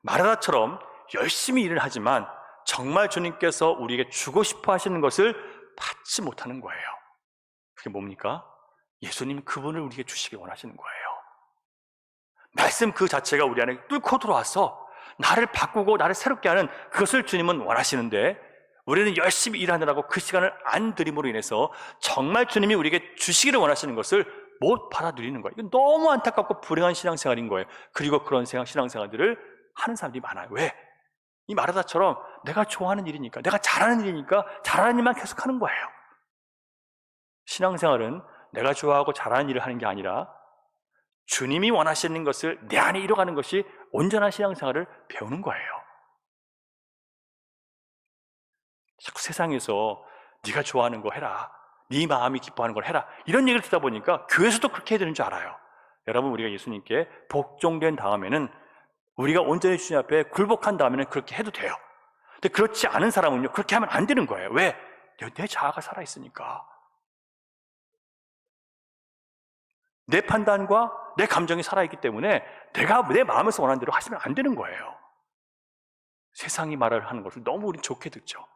마르다처럼 열심히 일을 하지만 정말 주님께서 우리에게 주고 싶어 하시는 것을 받지 못하는 거예요. 그게 뭡니까? 예수님 그분을 우리에게 주시기 원하시는 거예요. 말씀 그 자체가 우리 안에 뚫고 들어와서 나를 바꾸고 나를 새롭게 하는 그것을 주님은 원하시는데, 우리는 열심히 일하느라고 그 시간을 안 들임으로 인해서 정말 주님이 우리에게 주시기를 원하시는 것을 못 받아들이는 거예요. 이건 너무 안타깝고 불행한 신앙생활인 거예요. 그리고 그런 신앙생활들을 하는 사람들이 많아요. 왜? 이 마르다처럼 내가 좋아하는 일이니까, 내가 잘하는 일이니까 잘하는 일만 계속하는 거예요. 신앙생활은 내가 좋아하고 잘하는 일을 하는 게 아니라 주님이 원하시는 것을 내 안에 이뤄가는 것이 온전한 신앙생활을 배우는 거예요. 자꾸 세상에서 네가 좋아하는 거 해라, 네 마음이 기뻐하는 걸 해라, 이런 얘기를 듣다 보니까 교회에서도 그렇게 해야 되는 줄 알아요. 여러분, 우리가 예수님께 복종된 다음에는, 우리가 온전히 주님 앞에 굴복한 다음에는 그렇게 해도 돼요. 근데 그렇지 않은 사람은요, 그렇게 하면 안 되는 거예요. 왜? 내 자아가 살아있으니까. 내 판단과 내 감정이 살아있기 때문에 내가 내 마음에서 원하는 대로 하시면 안 되는 거예요. 세상이 말을 하는 것을 너무 우리 좋게 듣죠.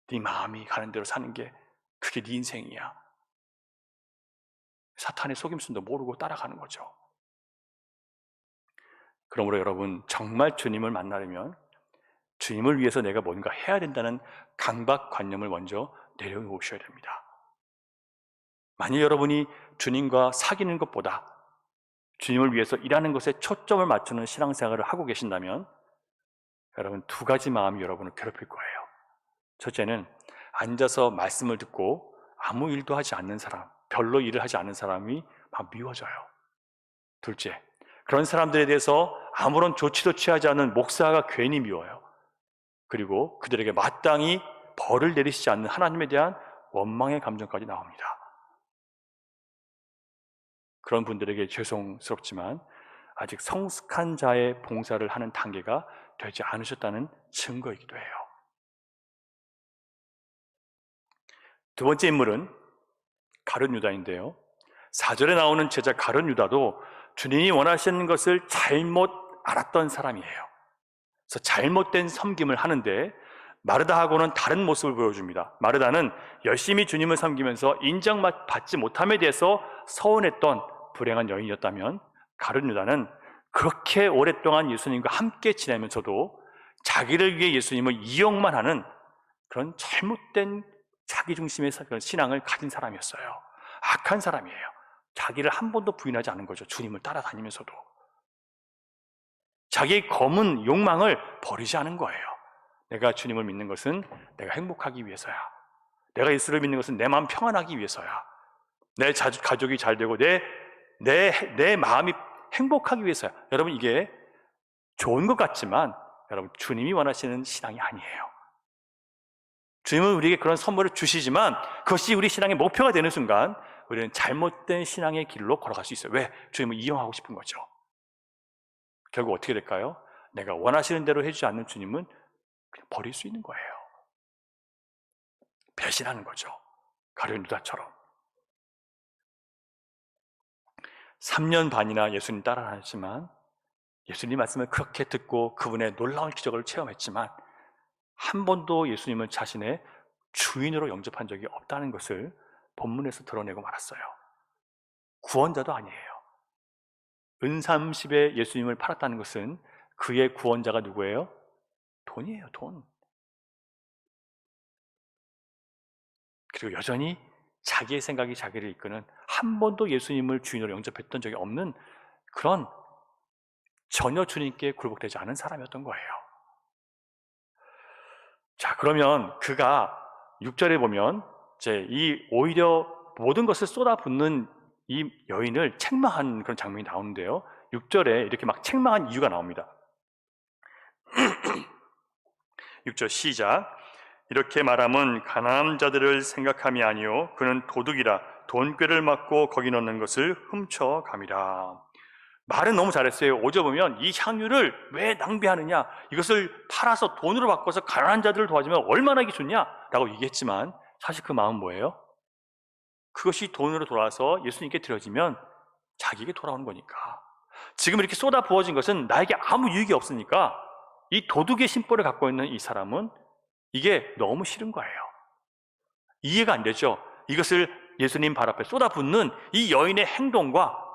네 마음이 가는 대로 사는 게 그게 네 인생이야. 사탄의 속임수도 모르고 따라가는 거죠. 그러므로 여러분, 정말 주님을 만나려면 주님을 위해서 내가 뭔가 해야 된다는 강박관념을 먼저 내려놓으셔야 됩니다. 만약 여러분이 주님과 사귀는 것보다 주님을 위해서 일하는 것에 초점을 맞추는 신앙생활을 하고 계신다면 여러분, 두 가지 마음이 여러분을 괴롭힐 거예요. 첫째는 앉아서 말씀을 듣고 아무 일도 하지 않는 사람, 별로 일을 하지 않는 사람이 막 미워져요. 둘째, 그런 사람들에 대해서 아무런 조치도 취하지 않는 목사가 괜히 미워요. 그리고 그들에게 마땅히 벌을 내리시지 않는 하나님에 대한 원망의 감정까지 나옵니다. 그런 분들에게 죄송스럽지만 아직 성숙한 자의 봉사를 하는 단계가 되지 않으셨다는 증거이기도 해요. 두 번째 인물은 가룟 유다인데요. 4절에 나오는 제자 가룟 유다도 주님이 원하시는 것을 잘못 알았던 사람이에요. 그래서 잘못된 섬김을 하는데 마르다하고는 다른 모습을 보여줍니다. 마르다는 열심히 주님을 섬기면서 인정받지 못함에 대해서 서운했던 불행한 여인이었다면, 가룟 유다는 그렇게 오랫동안 예수님과 함께 지내면서도 자기를 위해 예수님을 이용만 하는 그런 잘못된 자기중심의 그런 신앙을 가진 사람이었어요. 악한 사람이에요. 자기를 한 번도 부인하지 않은 거죠. 주님을 따라다니면서도 자기의 검은 욕망을 버리지 않은 거예요. 내가 주님을 믿는 것은 내가 행복하기 위해서야. 내가 예수를 믿는 것은 내 마음 평안하기 위해서야. 내 가족이 잘 되고 내 마음이 행복하기 위해서야. 여러분, 이게 좋은 것 같지만 여러분, 주님이 원하시는 신앙이 아니에요. 주님은 우리에게 그런 선물을 주시지만 그것이 우리 신앙의 목표가 되는 순간 우리는 잘못된 신앙의 길로 걸어갈 수 있어요. 왜? 주님을 이용하고 싶은 거죠. 결국 어떻게 될까요? 내가 원하시는 대로 해주지 않는 주님은 그냥 버릴 수 있는 거예요. 배신하는 거죠. 가룟 유다처럼. 3년 반이나 예수님 따라다녔지만, 예수님 말씀을 그렇게 듣고 그분의 놀라운 기적을 체험했지만 한 번도 예수님을 자신의 주인으로 영접한 적이 없다는 것을 본문에서 드러내고 말았어요. 구원자도 아니에요. 은30에 예수님을 팔았다는 것은 그의 구원자가 누구예요? 돈이에요, 돈. 그리고 여전히 자기의 생각이 자기를 이끄는, 한 번도 예수님을 주인으로 영접했던 적이 없는 그런 전혀 주님께 굴복되지 않은 사람이었던 거예요. 자, 그러면 그가 6절에 보면 오히려 모든 것을 쏟아붓는 이 여인을 책망한 그런 장면이 나오는데요. 6절에 이렇게 막 책망한 이유가 나옵니다. 6절 시작. 이렇게 말함은 가난한 자들을 생각함이 아니요 그는 도둑이라 돈꾀를 맞고 거기 넣는 것을 훔쳐감이라. 말은 너무 잘했어요. 5절 보면 이 향유를 왜 낭비하느냐, 이것을 팔아서 돈으로 바꿔서 가난한 자들을 도와주면 얼마나 이게 좋냐라고 얘기했지만 사실 그 마음은 뭐예요? 그것이 돈으로 돌아와서 예수님께 드려지면 자기에게 돌아오는 거니까. 지금 이렇게 쏟아 부어진 것은 나에게 아무 유익이 없으니까 이 도둑의 심보를 갖고 있는 이 사람은 이게 너무 싫은 거예요. 이해가 안 되죠? 이것을 예수님 발 앞에 쏟아붓는 이 여인의 행동과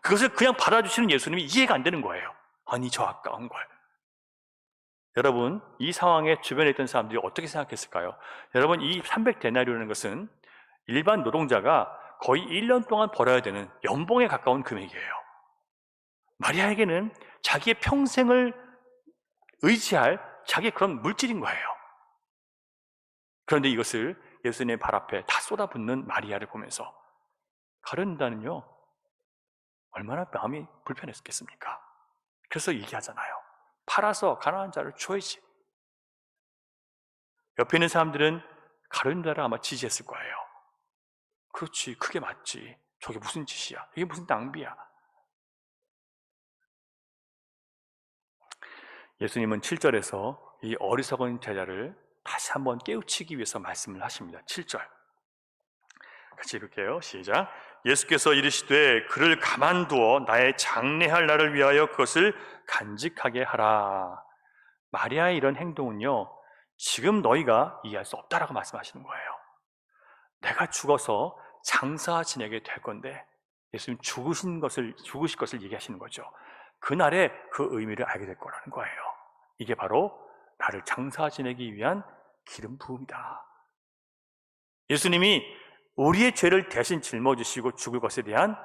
그것을 그냥 받아주시는 예수님이 이해가 안 되는 거예요. 아니, 저 아까운 걸. 여러분, 이 상황에 주변에 있던 사람들이 어떻게 생각했을까요? 여러분, 이 300데나리오라는 것은 일반 노동자가 거의 1년 동안 벌어야 되는 연봉에 가까운 금액이에요. 마리아에게는 자기의 평생을 의지할 자기의 그런 물질인 거예요. 그런데 이것을 예수님의 발 앞에 다 쏟아붓는 마리아를 보면서 가룟 유다는요, 얼마나 마음이 불편했겠습니까? 그래서 얘기하잖아요. 팔아서 가난한 자를 줘야지. 옆에 있는 사람들은 가룟 유다를 아마 지지했을 거예요. 그렇지, 그게 맞지. 저게 무슨 짓이야? 이게 무슨 낭비야? 예수님은 7절에서 이 어리석은 제자를 다시 한번 깨우치기 위해서 말씀을 하십니다. 7절 같이 읽을게요. 시작. 예수께서 이르시되 그를 가만두어 나의 장례할 날을 위하여 그것을 간직하게 하라. 마리아의 이런 행동은요, 지금 너희가 이해할 수 없다라고 말씀하시는 거예요. 내가 죽어서 장사 지내게 될 건데 예수님 죽으실 것을 얘기하시는 거죠. 그날에 그 의미를 알게 될 거라는 거예요. 이게 바로 나를 장사 지내기 위한 기름 부음이다. 예수님이 우리의 죄를 대신 짊어지시고 죽을 것에 대한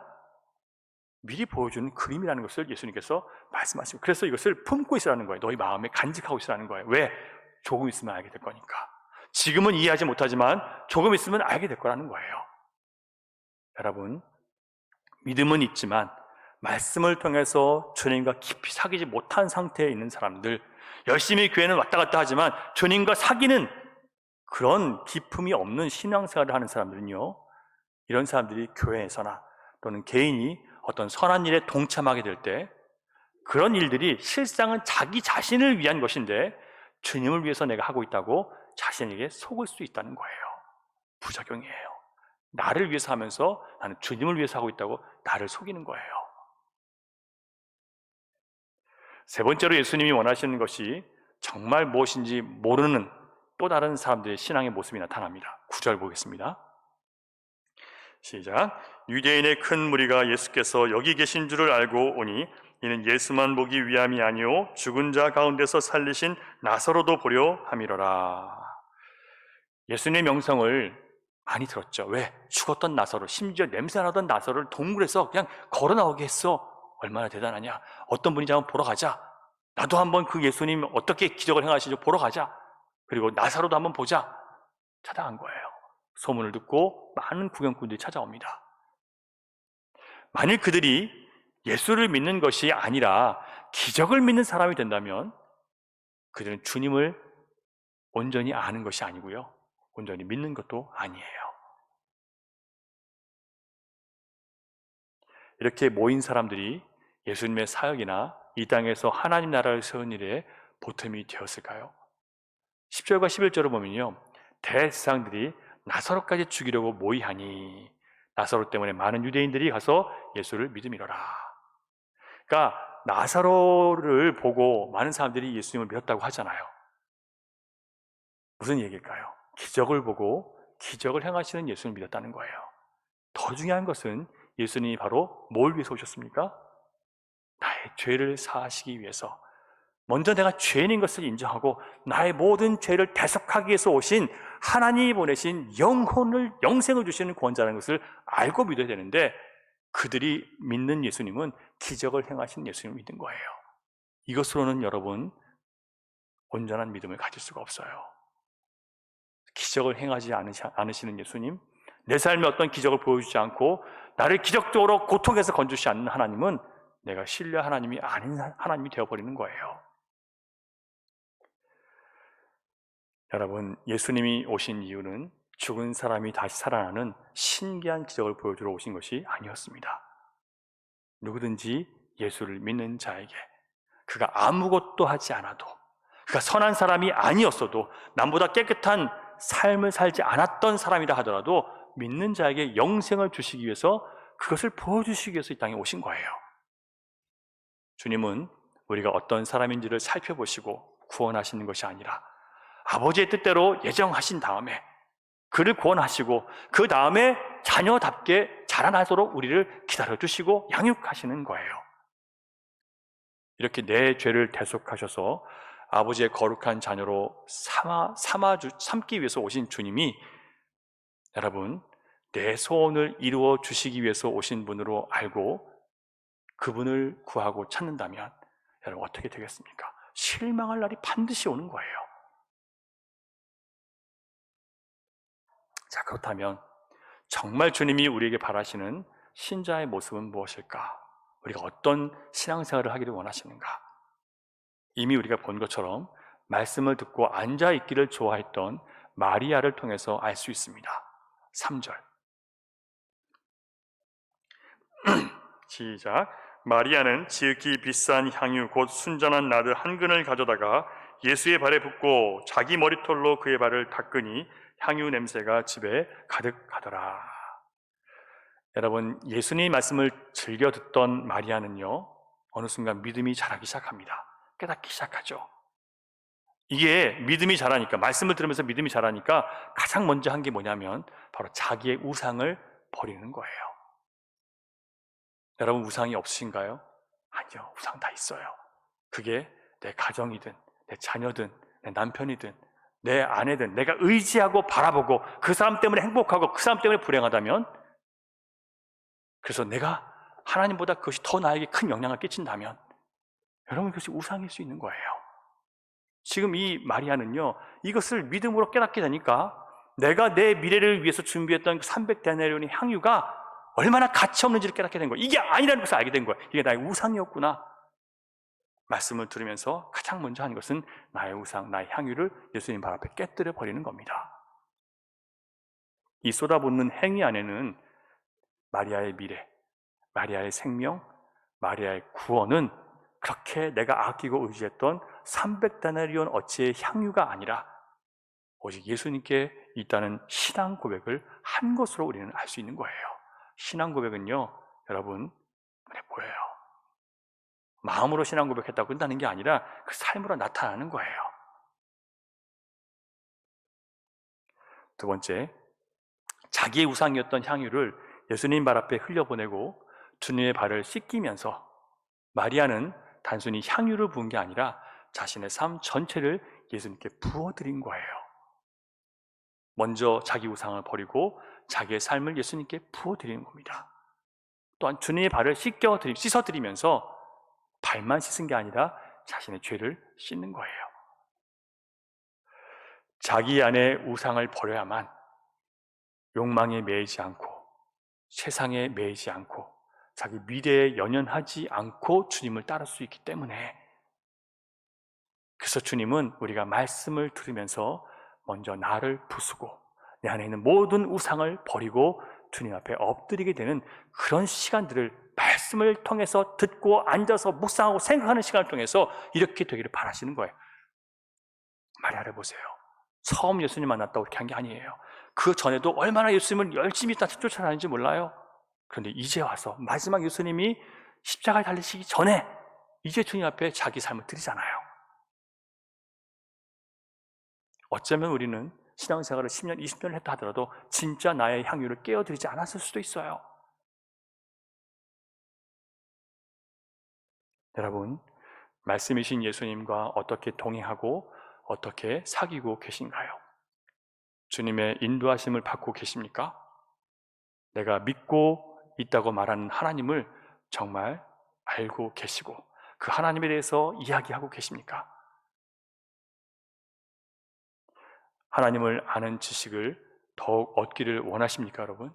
미리 보여주는 그림이라는 것을 예수님께서 말씀하시고, 그래서 이것을 품고 있으라는 거예요. 너희 마음에 간직하고 있으라는 거예요. 왜? 조금 있으면 알게 될 거니까. 지금은 이해하지 못하지만 조금 있으면 알게 될 거라는 거예요. 여러분, 믿음은 있지만 말씀을 통해서 주님과 깊이 사귀지 못한 상태에 있는 사람들, 열심히 교회는 왔다 갔다 하지만 주님과 사귀는 그런 기품이 없는 신앙생활을 하는 사람들은요, 이런 사람들이 교회에서나 또는 개인이 어떤 선한 일에 동참하게 될 때 그런 일들이 실상은 자기 자신을 위한 것인데 주님을 위해서 내가 하고 있다고 자신에게 속을 수 있다는 거예요. 부작용이에요. 나를 위해서 하면서 나는 주님을 위해서 하고 있다고 나를 속이는 거예요. 세 번째로 예수님이 원하시는 것이 정말 무엇인지 모르는 또 다른 사람들의 신앙의 모습이 나타납니다. 9절 보겠습니다. 시작. 유대인의 큰 무리가 예수께서 여기 계신 줄을 알고 오니 이는 예수만 보기 위함이 아니오 죽은 자 가운데서 살리신 나사로도 보려 함이로라. 예수님의 명성을 많이 들었죠. 왜? 죽었던 나사로, 심지어 냄새나던 나사로를 동굴에서 그냥 걸어 나오게 했어. 얼마나 대단하냐. 어떤 분인지 한번 보러 가자. 나도 한번 그 예수님 어떻게 기적을 행하시는지 보러 가자. 그리고 나사로도 한번 보자. 찾아간 거예요. 소문을 듣고 많은 구경꾼들이 찾아옵니다. 만일 그들이 예수를 믿는 것이 아니라 기적을 믿는 사람이 된다면 그들은 주님을 온전히 아는 것이 아니고요, 온전히 믿는 것도 아니에요. 이렇게 모인 사람들이 예수님의 사역이나 이 땅에서 하나님 나라를 세운 일에 보탬이 되었을까요? 10절과 11절을 보면요, 대제사장들이 나사로까지 죽이려고 모의하니 나사로 때문에 많은 유대인들이 가서 예수를 믿음이로라. 그러니까 나사로를 보고 많은 사람들이 예수님을 믿었다고 하잖아요. 무슨 얘기일까요? 기적을 보고 기적을 행하시는 예수님을 믿었다는 거예요. 더 중요한 것은 예수님이 바로 뭘 위해서 오셨습니까? 나의 죄를 사하시기 위해서, 먼저 내가 죄인인 것을 인정하고 나의 모든 죄를 대속하기 위해서 오신 하나님이 보내신 영생을 주시는 구원자라는 것을 알고 믿어야 되는데, 그들이 믿는 예수님은 기적을 행하신 예수님을 믿는 거예요. 이것으로는 여러분 온전한 믿음을 가질 수가 없어요. 기적을 행하지 않으시는 예수님, 내 삶에 어떤 기적을 보여주지 않고 나를 기적적으로 고통에서 건주시 않는 하나님은 내가 신뢰 하나님이 아닌 하나님이 되어버리는 거예요. 여러분, 예수님이 오신 이유는 죽은 사람이 다시 살아나는 신기한 기적을 보여주러 오신 것이 아니었습니다. 누구든지 예수를 믿는 자에게, 그가 아무것도 하지 않아도, 그가 선한 사람이 아니었어도, 남보다 깨끗한 삶을 살지 않았던 사람이라 하더라도 믿는 자에게 영생을 주시기 위해서, 그것을 보여주시기 위해서 이 땅에 오신 거예요. 주님은 우리가 어떤 사람인지를 살펴보시고 구원하시는 것이 아니라 아버지의 뜻대로 예정하신 다음에 그를 구원하시고 그 다음에 자녀답게 자라나도록 우리를 기다려주시고 양육하시는 거예요. 이렇게 내 죄를 대속하셔서 아버지의 거룩한 자녀로 삼기 위해서 오신 주님이, 여러분, 내 소원을 이루어 주시기 위해서 오신 분으로 알고 그분을 구하고 찾는다면 여러분 어떻게 되겠습니까? 실망할 날이 반드시 오는 거예요. 자, 그렇다면 정말 주님이 우리에게 바라시는 신자의 모습은 무엇일까? 우리가 어떤 신앙생활을 하기를 원하시는가? 이미 우리가 본 것처럼 말씀을 듣고 앉아있기를 좋아했던 마리아를 통해서 알 수 있습니다. 3절 시작. 마리아는 지극히 비싼 향유 곧 순전한 나드 한 근을 가져다가 예수의 발에 붓고 자기 머리털로 그의 발을 닦으니 향유 냄새가 집에 가득하더라. 여러분, 예수님의 말씀을 즐겨 듣던 마리아는요, 어느 순간 믿음이 자라기 시작합니다. 깨닫기 시작하죠. 이게 믿음이 자라니까, 말씀을 들으면서 믿음이 자라니까 가장 먼저 한 게 뭐냐면 바로 자기의 우상을 버리는 거예요. 여러분, 우상이 없으신가요? 아니요, 우상 다 있어요. 그게 내 가정이든 내 자녀든 내 남편이든 내 아내든 내가 의지하고 바라보고 그 사람 때문에 행복하고 그 사람 때문에 불행하다면, 그래서 내가 하나님보다 그것이 더 나에게 큰 영향을 끼친다면 여러분, 그것이 우상일 수 있는 거예요. 지금 이 마리아는요, 이것을 믿음으로 깨닫게 되니까 내가 내 미래를 위해서 준비했던 그 300데나리온의 향유가 얼마나 가치 없는지를 깨닫게 된 거예요. 이게 아니라는 것을 알게 된 거예요. 이게 나의 우상이었구나. 말씀을 들으면서 가장 먼저 한 것은 나의 우상, 나의 향유를 예수님 발 앞에 깨뜨려 버리는 겁니다. 이 쏟아붓는 행위 안에는 마리아의 미래, 마리아의 생명, 마리아의 구원은 그렇게 내가 아끼고 의지했던 300데나리온 어치의 향유가 아니라 오직 예수님께 있다는 신앙 고백을 한 것으로 우리는 알 수 있는 거예요. 신앙 고백은요, 여러분, 눈에 보여요. 마음으로 신앙 고백했다고 끝나는 게 아니라 그 삶으로 나타나는 거예요. 두 번째, 자기의 우상이었던 향유를 예수님 발 앞에 흘려보내고 주님의 발을 씻기면서 마리아는 단순히 향유를 부은 게 아니라 자신의 삶 전체를 예수님께 부어드린 거예요. 먼저 자기 우상을 버리고 자기의 삶을 예수님께 부어드리는 겁니다. 또한 주님의 발을 씻어드리면서 발만 씻은 게 아니라 자신의 죄를 씻는 거예요. 자기 안에 우상을 버려야만 욕망에 매이지 않고 세상에 매이지 않고 자기 미래에 연연하지 않고 주님을 따를 수 있기 때문에, 그래서 주님은 우리가 말씀을 들으면서 먼저 나를 부수고 내 안에 있는 모든 우상을 버리고 주님 앞에 엎드리게 되는 그런 시간들을 말씀을 통해서 듣고 앉아서 묵상하고 생각하는 시간을 통해서 이렇게 되기를 바라시는 거예요. 마리아를 보세요. 처음 예수님 만났다고 그렇게 한 게 아니에요. 그 전에도 얼마나 예수님을 열심히 쫓아다니는지 몰라요. 그런데 이제 와서 마지막 예수님이 십자가에 달리시기 전에 이제 주님 앞에 자기 삶을 드리잖아요. 어쩌면 우리는 신앙생활을 10년, 20년을 했다 하더라도 진짜 나의 향유를 깨어드리지 않았을 수도 있어요. 여러분, 말씀이신 예수님과 어떻게 동행하고 어떻게 사귀고 계신가요? 주님의 인도하심을 받고 계십니까? 내가 믿고 있다고 말하는 하나님을 정말 알고 계시고 그 하나님에 대해서 이야기하고 계십니까? 하나님을 아는 지식을 더욱 얻기를 원하십니까, 여러분?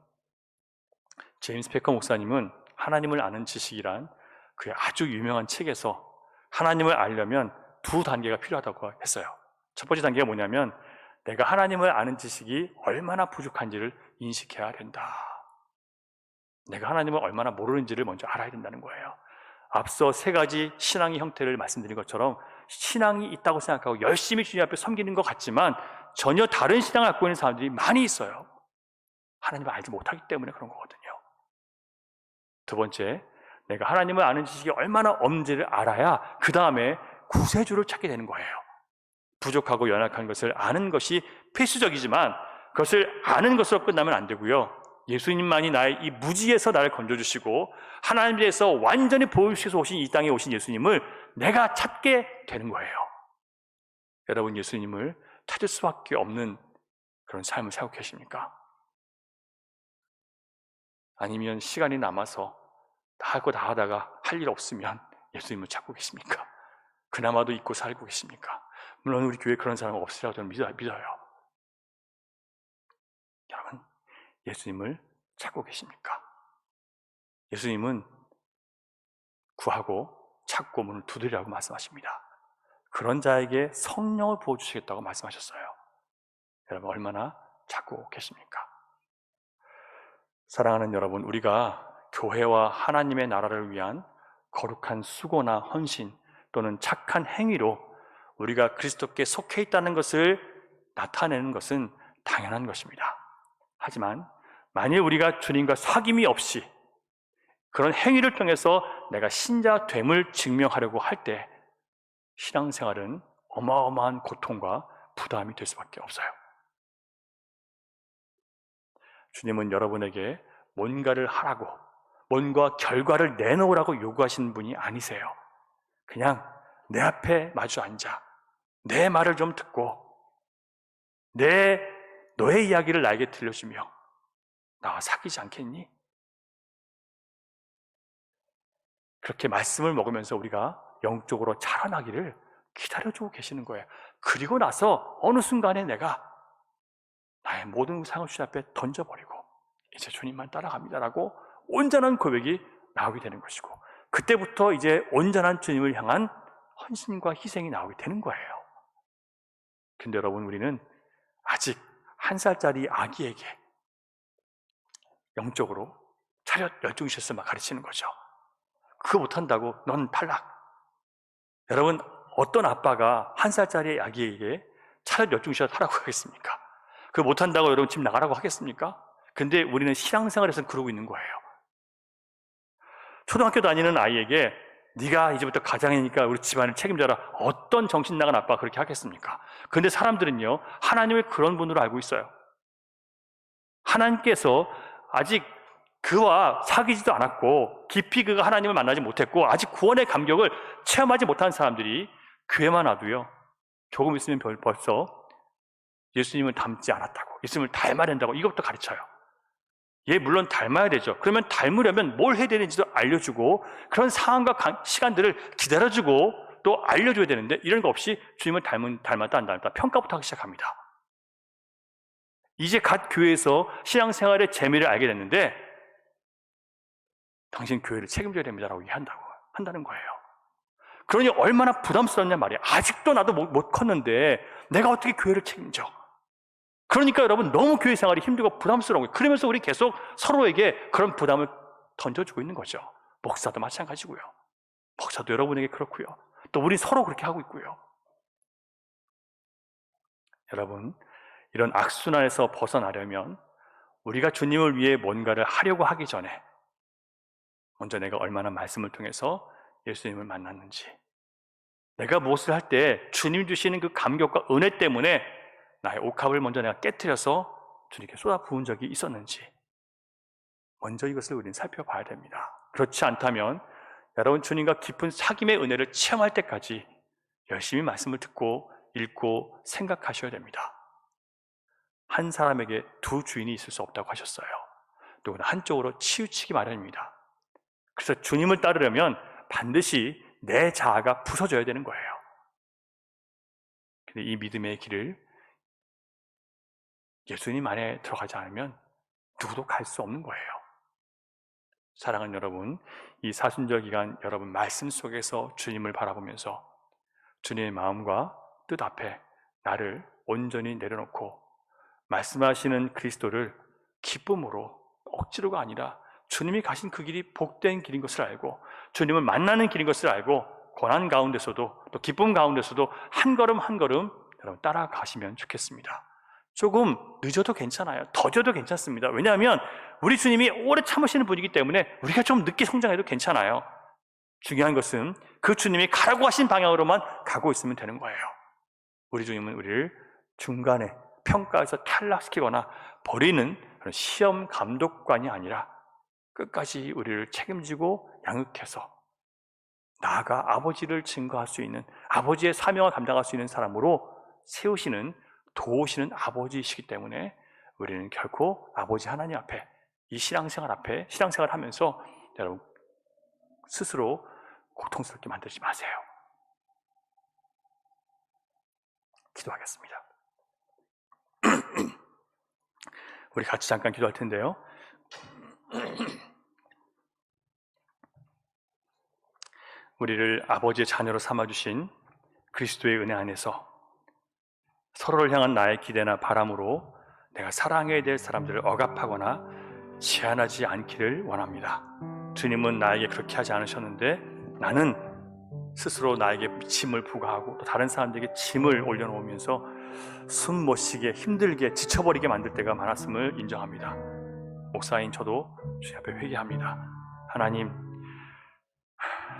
제임스 패커 목사님은 하나님을 아는 지식이란 그의 아주 유명한 책에서 하나님을 알려면 두 단계가 필요하다고 했어요. 첫 번째 단계가 뭐냐면 내가 하나님을 아는 지식이 얼마나 부족한지를 인식해야 된다. 내가 하나님을 얼마나 모르는지를 먼저 알아야 된다는 거예요. 앞서 세 가지 신앙의 형태를 말씀드린 것처럼 신앙이 있다고 생각하고 열심히 주님 앞에 섬기는 것 같지만 전혀 다른 신앙을 갖고 있는 사람들이 많이 있어요. 하나님을 알지 못하기 때문에 그런 거거든요. 두 번째, 내가 하나님을 아는 지식이 얼마나 없는지를 알아야 그 다음에 구세주를 찾게 되는 거예요. 부족하고 연약한 것을 아는 것이 필수적이지만 그것을 아는 것으로 끝나면 안 되고요. 예수님만이 나의 이 무지에서 나를 건져주시고 하나님께서 완전히 보여주셔서 오신 이 땅에 오신 예수님을 내가 찾게 되는 거예요. 여러분, 예수님을 찾을 수밖에 없는 그런 삶을 살고 계십니까? 아니면 시간이 남아서 다 할 거 다 하다가 할 일 없으면 예수님을 찾고 계십니까? 그나마도 잊고 살고 계십니까? 물론 우리 교회에 그런 사람은 없으리라고 저는 믿어요. 여러분, 예수님을 찾고 계십니까? 예수님은 구하고 찾고 문을 두드리라고 말씀하십니다. 그런 자에게 성령을 부어주시겠다고 말씀하셨어요. 여러분, 얼마나 찾고 계십니까? 사랑하는 여러분, 우리가 교회와 하나님의 나라를 위한 거룩한 수고나 헌신 또는 착한 행위로 우리가 그리스도께 속해 있다는 것을 나타내는 것은 당연한 것입니다. 하지만 만일 우리가 주님과 사귐이 없이 그런 행위를 통해서 내가 신자됨을 증명하려고 할 때 신앙생활은 어마어마한 고통과 부담이 될 수밖에 없어요. 주님은 여러분에게 뭔가를 하라고, 뭔가 결과를 내놓으라고 요구하시는 분이 아니세요. 그냥 내 앞에 마주 앉아 내 말을 좀 듣고 너의 이야기를 나에게 들려주며 나와 사귀지 않겠니? 그렇게 말씀을 먹으면서 우리가 영적으로 자라나기를 기다려주고 계시는 거예요. 그리고 나서 어느 순간에 내가 나의 모든 상을 주님 앞에 던져버리고 이제 주님만 따라갑니다라고 온전한 고백이 나오게 되는 것이고, 그때부터 이제 온전한 주님을 향한 헌신과 희생이 나오게 되는 거예요. 근데 여러분, 우리는 아직 1살짜리 아기에게 영적으로 차렷 열중시켜서 막 가르치는 거죠. 그거 못한다고 넌 탈락. 여러분, 어떤 아빠가 1살짜리 아기에게 차렷 열중시켜서 하라고 하겠습니까? 그거 못한다고 여러분 집 나가라고 하겠습니까? 근데 우리는 신앙생활에서 그러고 있는 거예요. 초등학교 다니는 아이에게 네가 이제부터 가장이니까 우리 집안을 책임져라, 어떤 정신 나간 아빠가 그렇게 하겠습니까? 근데 사람들은요, 하나님을 그런 분으로 알고 있어요. 하나님께서 아직 그와 사귀지도 않았고 깊이 그가 하나님을 만나지 못했고 아직 구원의 감격을 체험하지 못한 사람들이 교회만 와도요, 조금 있으면 벌써 예수님을 닮지 않았다고, 예수님을 닮아야 된다고 이것부터 가르쳐요. 예, 물론 닮아야 되죠. 그러면 닮으려면 뭘 해야 되는지도 알려주고 그런 상황과 시간들을 기다려주고 또 알려줘야 되는데, 이런 거 없이 주님을 닮았다 안 닮았다 평가부터 하기 시작합니다. 이제 갓 교회에서 신앙생활의 재미를 알게 됐는데 당신 교회를 책임져야 됩니다라고 한다는 거예요. 그러니 얼마나 부담스럽냐 말이에요. 아직도 나도 못 컸는데 내가 어떻게 교회를 책임져? 그러니까 여러분, 너무 교회 생활이 힘들고 부담스러운 거예요. 그러면서 우리 계속 서로에게 그런 부담을 던져주고 있는 거죠. 목사도 마찬가지고요. 목사도 여러분에게 그렇고요. 또 우리 서로 그렇게 하고 있고요. 여러분, 이런 악순환에서 벗어나려면 우리가 주님을 위해 뭔가를 하려고 하기 전에 먼저 내가 얼마나 말씀을 통해서 예수님을 만났는지, 내가 무엇을 할 때 주님 주시는 그 감격과 은혜 때문에 나의 옥합을 먼저 내가 깨트려서 주님께 쏟아 부은 적이 있었는지, 먼저 이것을 우리는 살펴봐야 됩니다. 그렇지 않다면 여러분, 주님과 깊은 사귐의 은혜를 체험할 때까지 열심히 말씀을 듣고 읽고 생각하셔야 됩니다. 한 사람에게 두 주인이 있을 수 없다고 하셨어요. 누구나 한쪽으로 치우치기 마련입니다. 그래서 주님을 따르려면 반드시 내 자아가 부서져야 되는 거예요. 근데 이 믿음의 길을 예수님 안에 들어가지 않으면 누구도 갈 수 없는 거예요. 사랑하는 여러분, 이 사순절 기간 여러분 말씀 속에서 주님을 바라보면서 주님의 마음과 뜻 앞에 나를 온전히 내려놓고 말씀하시는 그리스도를 기쁨으로, 억지로가 아니라 주님이 가신 그 길이 복된 길인 것을 알고 주님을 만나는 길인 것을 알고 고난 가운데서도 또 기쁨 가운데서도 한 걸음 한 걸음 여러분 따라가시면 좋겠습니다. 조금 늦어도 괜찮아요. 더뎌도 괜찮습니다. 왜냐하면 우리 주님이 오래 참으시는 분이기 때문에 우리가 좀 늦게 성장해도 괜찮아요. 중요한 것은 그 주님이 가라고 하신 방향으로만 가고 있으면 되는 거예요. 우리 주님은 우리를 중간에 평가에서 탈락시키거나 버리는 그런 시험 감독관이 아니라 끝까지 우리를 책임지고 양육해서 나아가 아버지를 증거할 수 있는, 아버지의 사명을 감당할 수 있는 사람으로 세우시는, 도우시는 아버지이시기 때문에 우리는 결코 아버지 하나님 앞에, 이 신앙생활 앞에, 신앙생활 하면서 여러분 스스로 고통스럽게 만들지 마세요. 기도하겠습니다. 우리 같이 잠깐 기도할 텐데요. 우리를 아버지의 자녀로 삼아주신 그리스도의 은혜 안에서 서로를 향한 나의 기대나 바람으로 내가 사랑해야 될 사람들을 억압하거나 제한하지 않기를 원합니다. 주님은 나에게 그렇게 하지 않으셨는데 나는 스스로 나에게 짐을 부과하고 또 다른 사람들에게 짐을 올려놓으면서 숨 못 쉬게 힘들게 지쳐버리게 만들 때가 많았음을 인정합니다. 목사인 저도 주님 앞에 회개합니다. 하나님,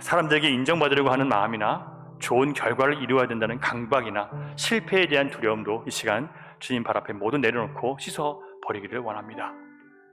사람들에게 인정받으려고 하는 마음이나 좋은 결과를 이루어야 된다는 강박이나 실패에 대한 두려움도 이 시간 주님 발 앞에 모두 내려놓고 씻어버리기를 원합니다.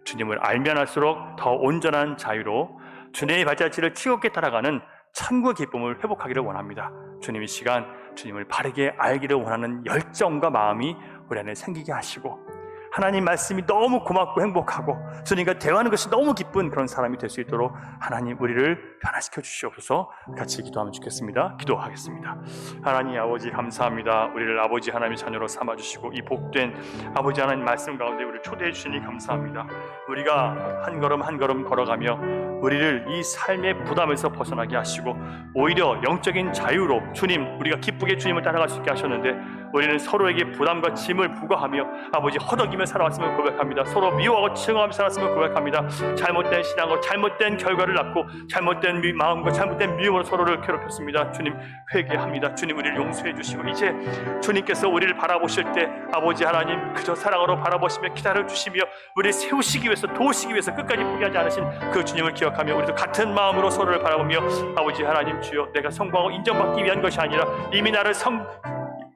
주님을 알면 알수록 더 온전한 자유로 주님의 발자취를 즐겁게 따라가는 천국의 기쁨을 회복하기를 원합니다. 주님 이 시간 주님을 바르게 알기를 원하는 열정과 마음이 우리 안에 생기게 하시고 하나님 말씀이 너무 고맙고 행복하고 주님과 대화하는 것이 너무 기쁜 그런 사람이 될 수 있도록 하나님 우리를 변화시켜 주시옵소서. 같이 기도하면 좋겠습니다. 기도하겠습니다. 하나님 아버지 감사합니다. 우리를 아버지 하나님의 자녀로 삼아주시고 이 복된 아버지 하나님 말씀 가운데 우리를 초대해 주시니 감사합니다. 우리가 한 걸음 한 걸음 걸어가며 우리를 이 삶의 부담에서 벗어나게 하시고 오히려 영적인 자유로 주님 우리가 기쁘게 주님을 따라갈 수 있게 하셨는데 우리는 서로에게 부담과 짐을 부과하며 아버지 허덕이며 살아왔음을 고백합니다. 서로 미워하고 증오하며 살았음을 고백합니다. 잘못된 신앙으로 잘못된 결과를 낳고 잘못된 마음과 잘못된 미움으로 서로를 괴롭혔습니다. 주님 회개합니다. 주님 우리를 용서해 주시고 이제 주님께서 우리를 바라보실 때 아버지 하나님 그저 사랑으로 바라보시며 기다려 주시며 우리를 세우시기 위해서 도우시기 위해서 끝까지 포기하지 않으신 그 주님을 기억하며 우리도 같은 마음으로 서로를 바라보며 아버지 하나님 주여 내가 성공하고 인정받기 위한 것이 아니라 이미 나를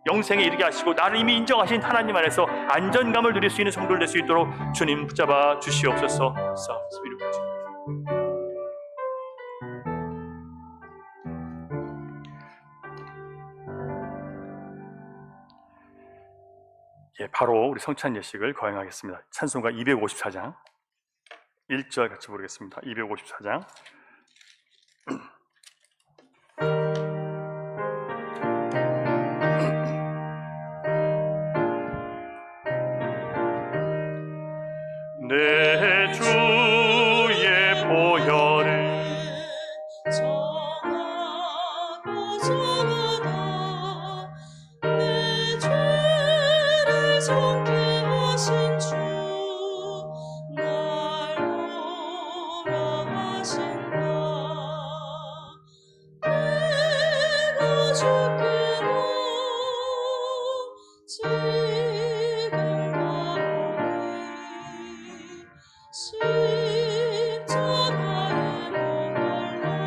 영생에 이르게 하시고 나를 이미 인정하신 하나님 안에서 안전감을 누릴 수 있는 성도를 될 수 있도록 주님 붙잡아 주시옵소서. 예, 바로 우리 성찬 예식을 거행하겠습니다. 찬송가 254장 1절 같이 부르겠습니다. 254장 내 주의 보혈을 정하고 정하다 내 죄를 정케 하신 주 날 오라 하신다 내가 주께로 지금 나오니 십자가의 목걸로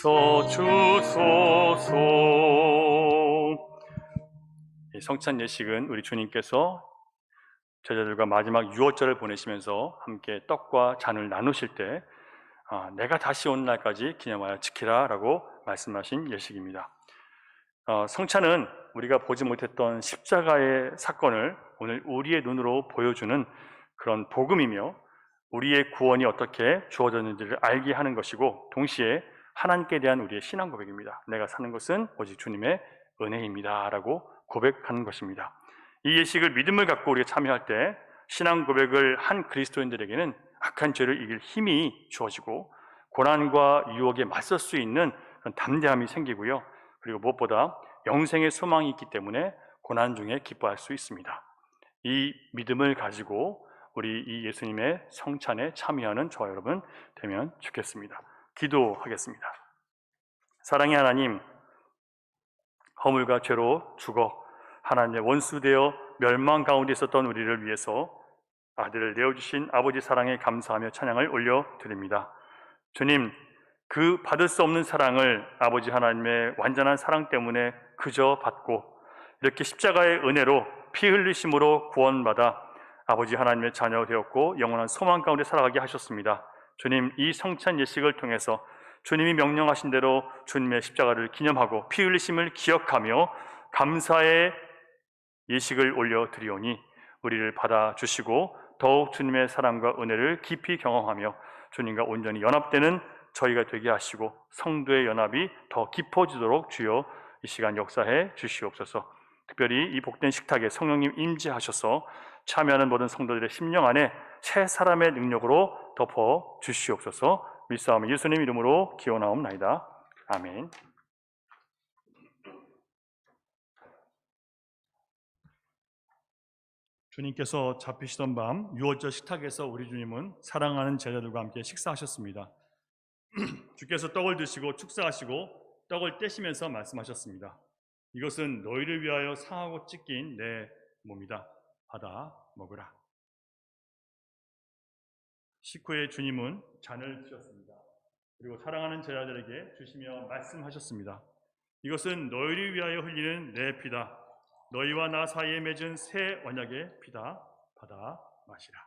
날 주소서. 이 성찬 예식은 우리 주님께서 제자들과 마지막 유월절을 보내시면서 함께 떡과 잔을 나누실 때 내가 다시 오는 날까지 기념하여 지키라 라고 말씀하신 예식입니다. 성찬은 우리가 보지 못했던 십자가의 사건을 오늘 우리의 눈으로 보여주는 그런 복음이며 우리의 구원이 어떻게 주어졌는지를 알게 하는 것이고 동시에 하나님께 대한 우리의 신앙 고백입니다. 내가 사는 것은 오직 주님의 은혜입니다 라고 고백하는 것입니다. 이 예식을 믿음을 갖고 우리가 참여할 때 신앙 고백을 한 그리스도인들에게는 악한 죄를 이길 힘이 주어지고 고난과 유혹에 맞설 수 있는 그런 담대함이 생기고요. 그리고 무엇보다 영생의 소망이 있기 때문에 고난 중에 기뻐할 수 있습니다. 이 믿음을 가지고 우리 이 예수님의 성찬에 참여하는 저와 여러분 되면 좋겠습니다. 기도하겠습니다. 사랑의 하나님, 허물과 죄로 죽어 하나님의 원수되어 멸망 가운데 있었던 우리를 위해서 아들을 내어주신 아버지 사랑에 감사하며 찬양을 올려드립니다. 주님, 그 받을 수 없는 사랑을 아버지 하나님의 완전한 사랑 때문에 그저 받고 이렇게 십자가의 은혜로 피 흘리심으로 구원받아 아버지 하나님의 자녀 되었고 영원한 소망 가운데 살아가게 하셨습니다. 주님, 이 성찬 예식을 통해서 주님이 명령하신 대로 주님의 십자가를 기념하고 피 흘리심을 기억하며 감사의 예식을 올려드리오니 우리를 받아주시고 더욱 주님의 사랑과 은혜를 깊이 경험하며 주님과 온전히 연합되는 저희가 되게 하시고 성도의 연합이 더 깊어지도록 주여 이 시간 역사해 주시옵소서. 특별히 이 복된 식탁에 성령님 임재하셔서 참여하는 모든 성도들의 심령 안에 새 사람의 능력으로 덮어 주시옵소서. 믿사오며 예수님 이름으로 기원하옵나이다. 아멘. 주님께서 잡히시던 밤 유월절 식탁에서 우리 주님은 사랑하는 제자들과 함께 식사하셨습니다. 주께서 떡을 드시고 축사하시고 떡을 떼시면서 말씀하셨습니다. 이것은 너희를 위하여 상하고 찢긴 내 몸이다. 받아 먹으라. 식후에 주님은 잔을 드셨습니다. 그리고 사랑하는 제자들에게 주시며 말씀하셨습니다. 이것은 너희를 위하여 흘리는 내 피다. 너희와 나 사이에 맺은 새 언약의 피다. 받아 마시라.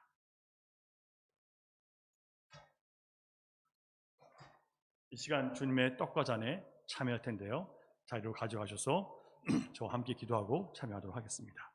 이 시간 주님의 떡과 잔에 참여할 텐데요. 자리로 가져가셔서 저와 함께 기도하고 참여하도록 하겠습니다.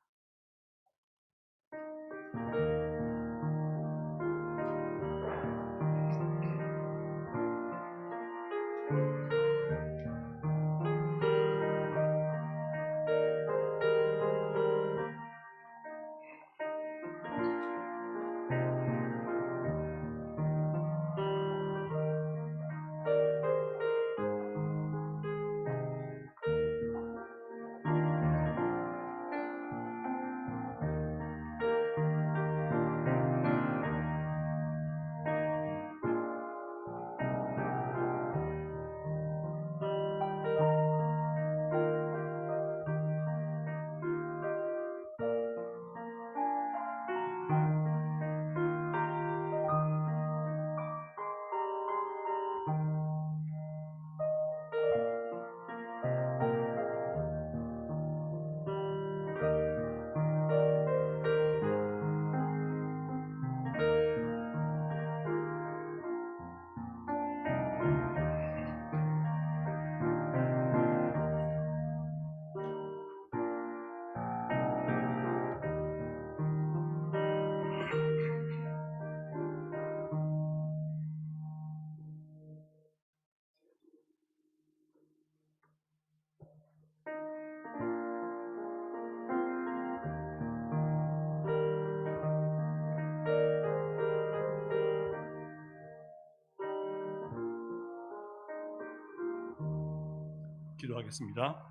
기도하겠습니다.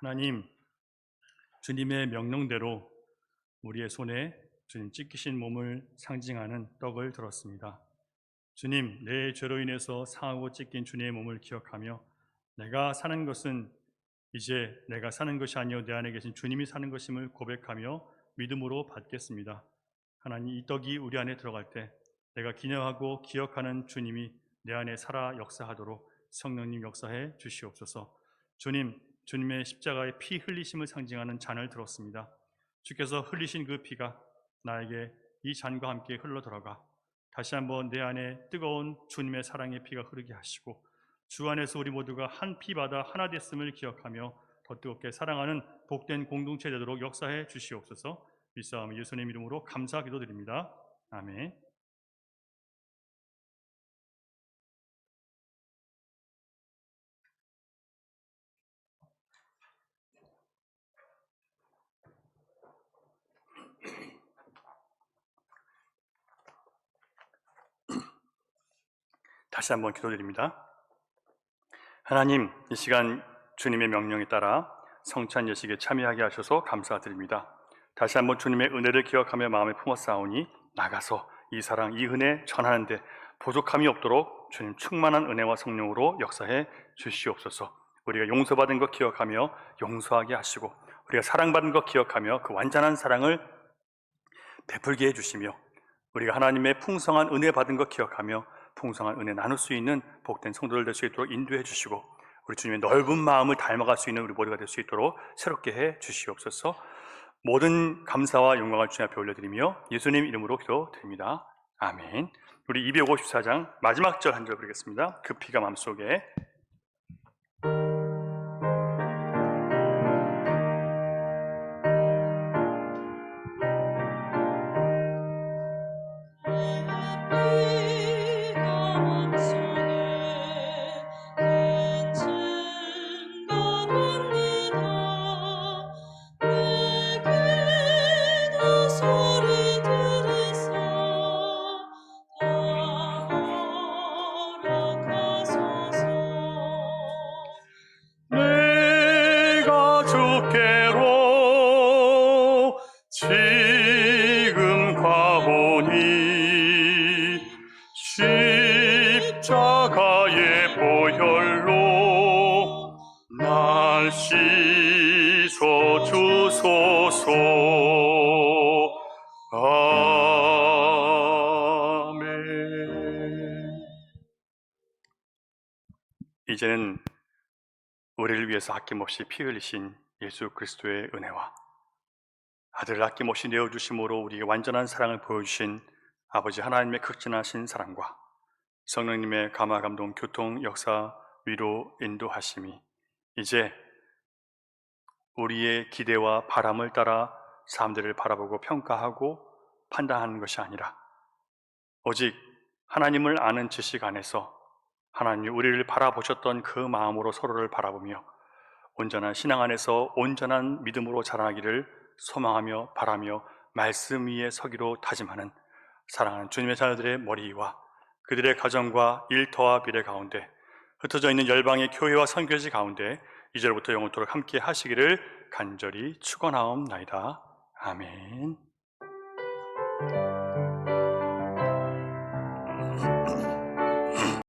하나님, 주님의 명령대로 우리의 손에 주님 찢기신 몸을 상징하는 떡을 들었습니다. 주님, 내 죄로 인해서 상하고 찢긴 주님의 몸을 기억하며 내가 사는 것은 이제 내가 사는 것이 아니요 내 안에 계신 주님이 사는 것임을 고백하며 믿음으로 받겠습니다. 하나님, 이 떡이 우리 안에 들어갈 때 내가 기념하고 기억하는 주님이 내 안에 살아 역사하도록 성령님 역사해 주시옵소서. 주님, 주님의 십자가의 피 흘리심을 상징하는 잔을 들었습니다. 주께서 흘리신 그 피가 나에게 이 잔과 함께 흘러 들어가 다시 한번 내 안에 뜨거운 주님의 사랑의 피가 흐르게 하시고 주 안에서 우리 모두가 한 피바다 하나 됐음을 기억하며 더 뜨겁게 사랑하는 복된 공동체 되도록 역사해 주시옵소서. 믿사오며 예수님 이름으로 감사 기도드립니다. 아멘. 다시 한번 기도드립니다. 하나님, 이 시간 주님의 명령에 따라 성찬 예식에 참여하게 하셔서 감사드립니다. 다시 한번 주님의 은혜를 기억하며 마음에 품었사오니 나가서 이 사랑, 이 은혜 전하는데 부족함이 없도록 주님 충만한 은혜와 성령으로 역사해 주시옵소서. 우리가 용서받은 것 기억하며 용서하게 하시고 우리가 사랑받은 것 기억하며 그 완전한 사랑을 베풀게 해주시며 우리가 하나님의 풍성한 은혜 받은 것 기억하며 풍성한 은혜 나눌 수 있는 복된 성도들 될 수 있도록 인도해 주시고 우리 주님의 넓은 마음을 닮아갈 수 있는 우리 모두가 될 수 있도록 새롭게 해 주시옵소서. 모든 감사와 영광을 주님 앞에 올려드리며 예수님 이름으로 기도드립니다. 아멘. 우리 254장 마지막 절 한 절 부르겠습니다. 그 피가 마음속에 씻어주소서. 아멘. 이제는 우리를 위해서 아낌없이 피 흘리신 예수 그리스도의 은혜와 아들을 아낌없이 내어주심으로 우리에게 완전한 사랑을 보여주신 아버지 하나님의 극진하신 사랑과 성령님의 감화, 감동, 교통, 역사, 위로, 인도하심이 이제 우리의 기대와 바람을 따라 사람들을 바라보고 평가하고 판단하는 것이 아니라 오직 하나님을 아는 지식 안에서 하나님이 우리를 바라보셨던 그 마음으로 서로를 바라보며 온전한 신앙 안에서 온전한 믿음으로 자라나기를 소망하며 바라며 말씀 위에 서기로 다짐하는 사랑하는 주님의 자녀들의 머리와 그들의 가정과 일터와 미래 가운데 흩어져 있는 열방의 교회와 선교지 가운데 이제로부터 영원토록 함께 하시기를 간절히 축원하옵나이다. 아멘.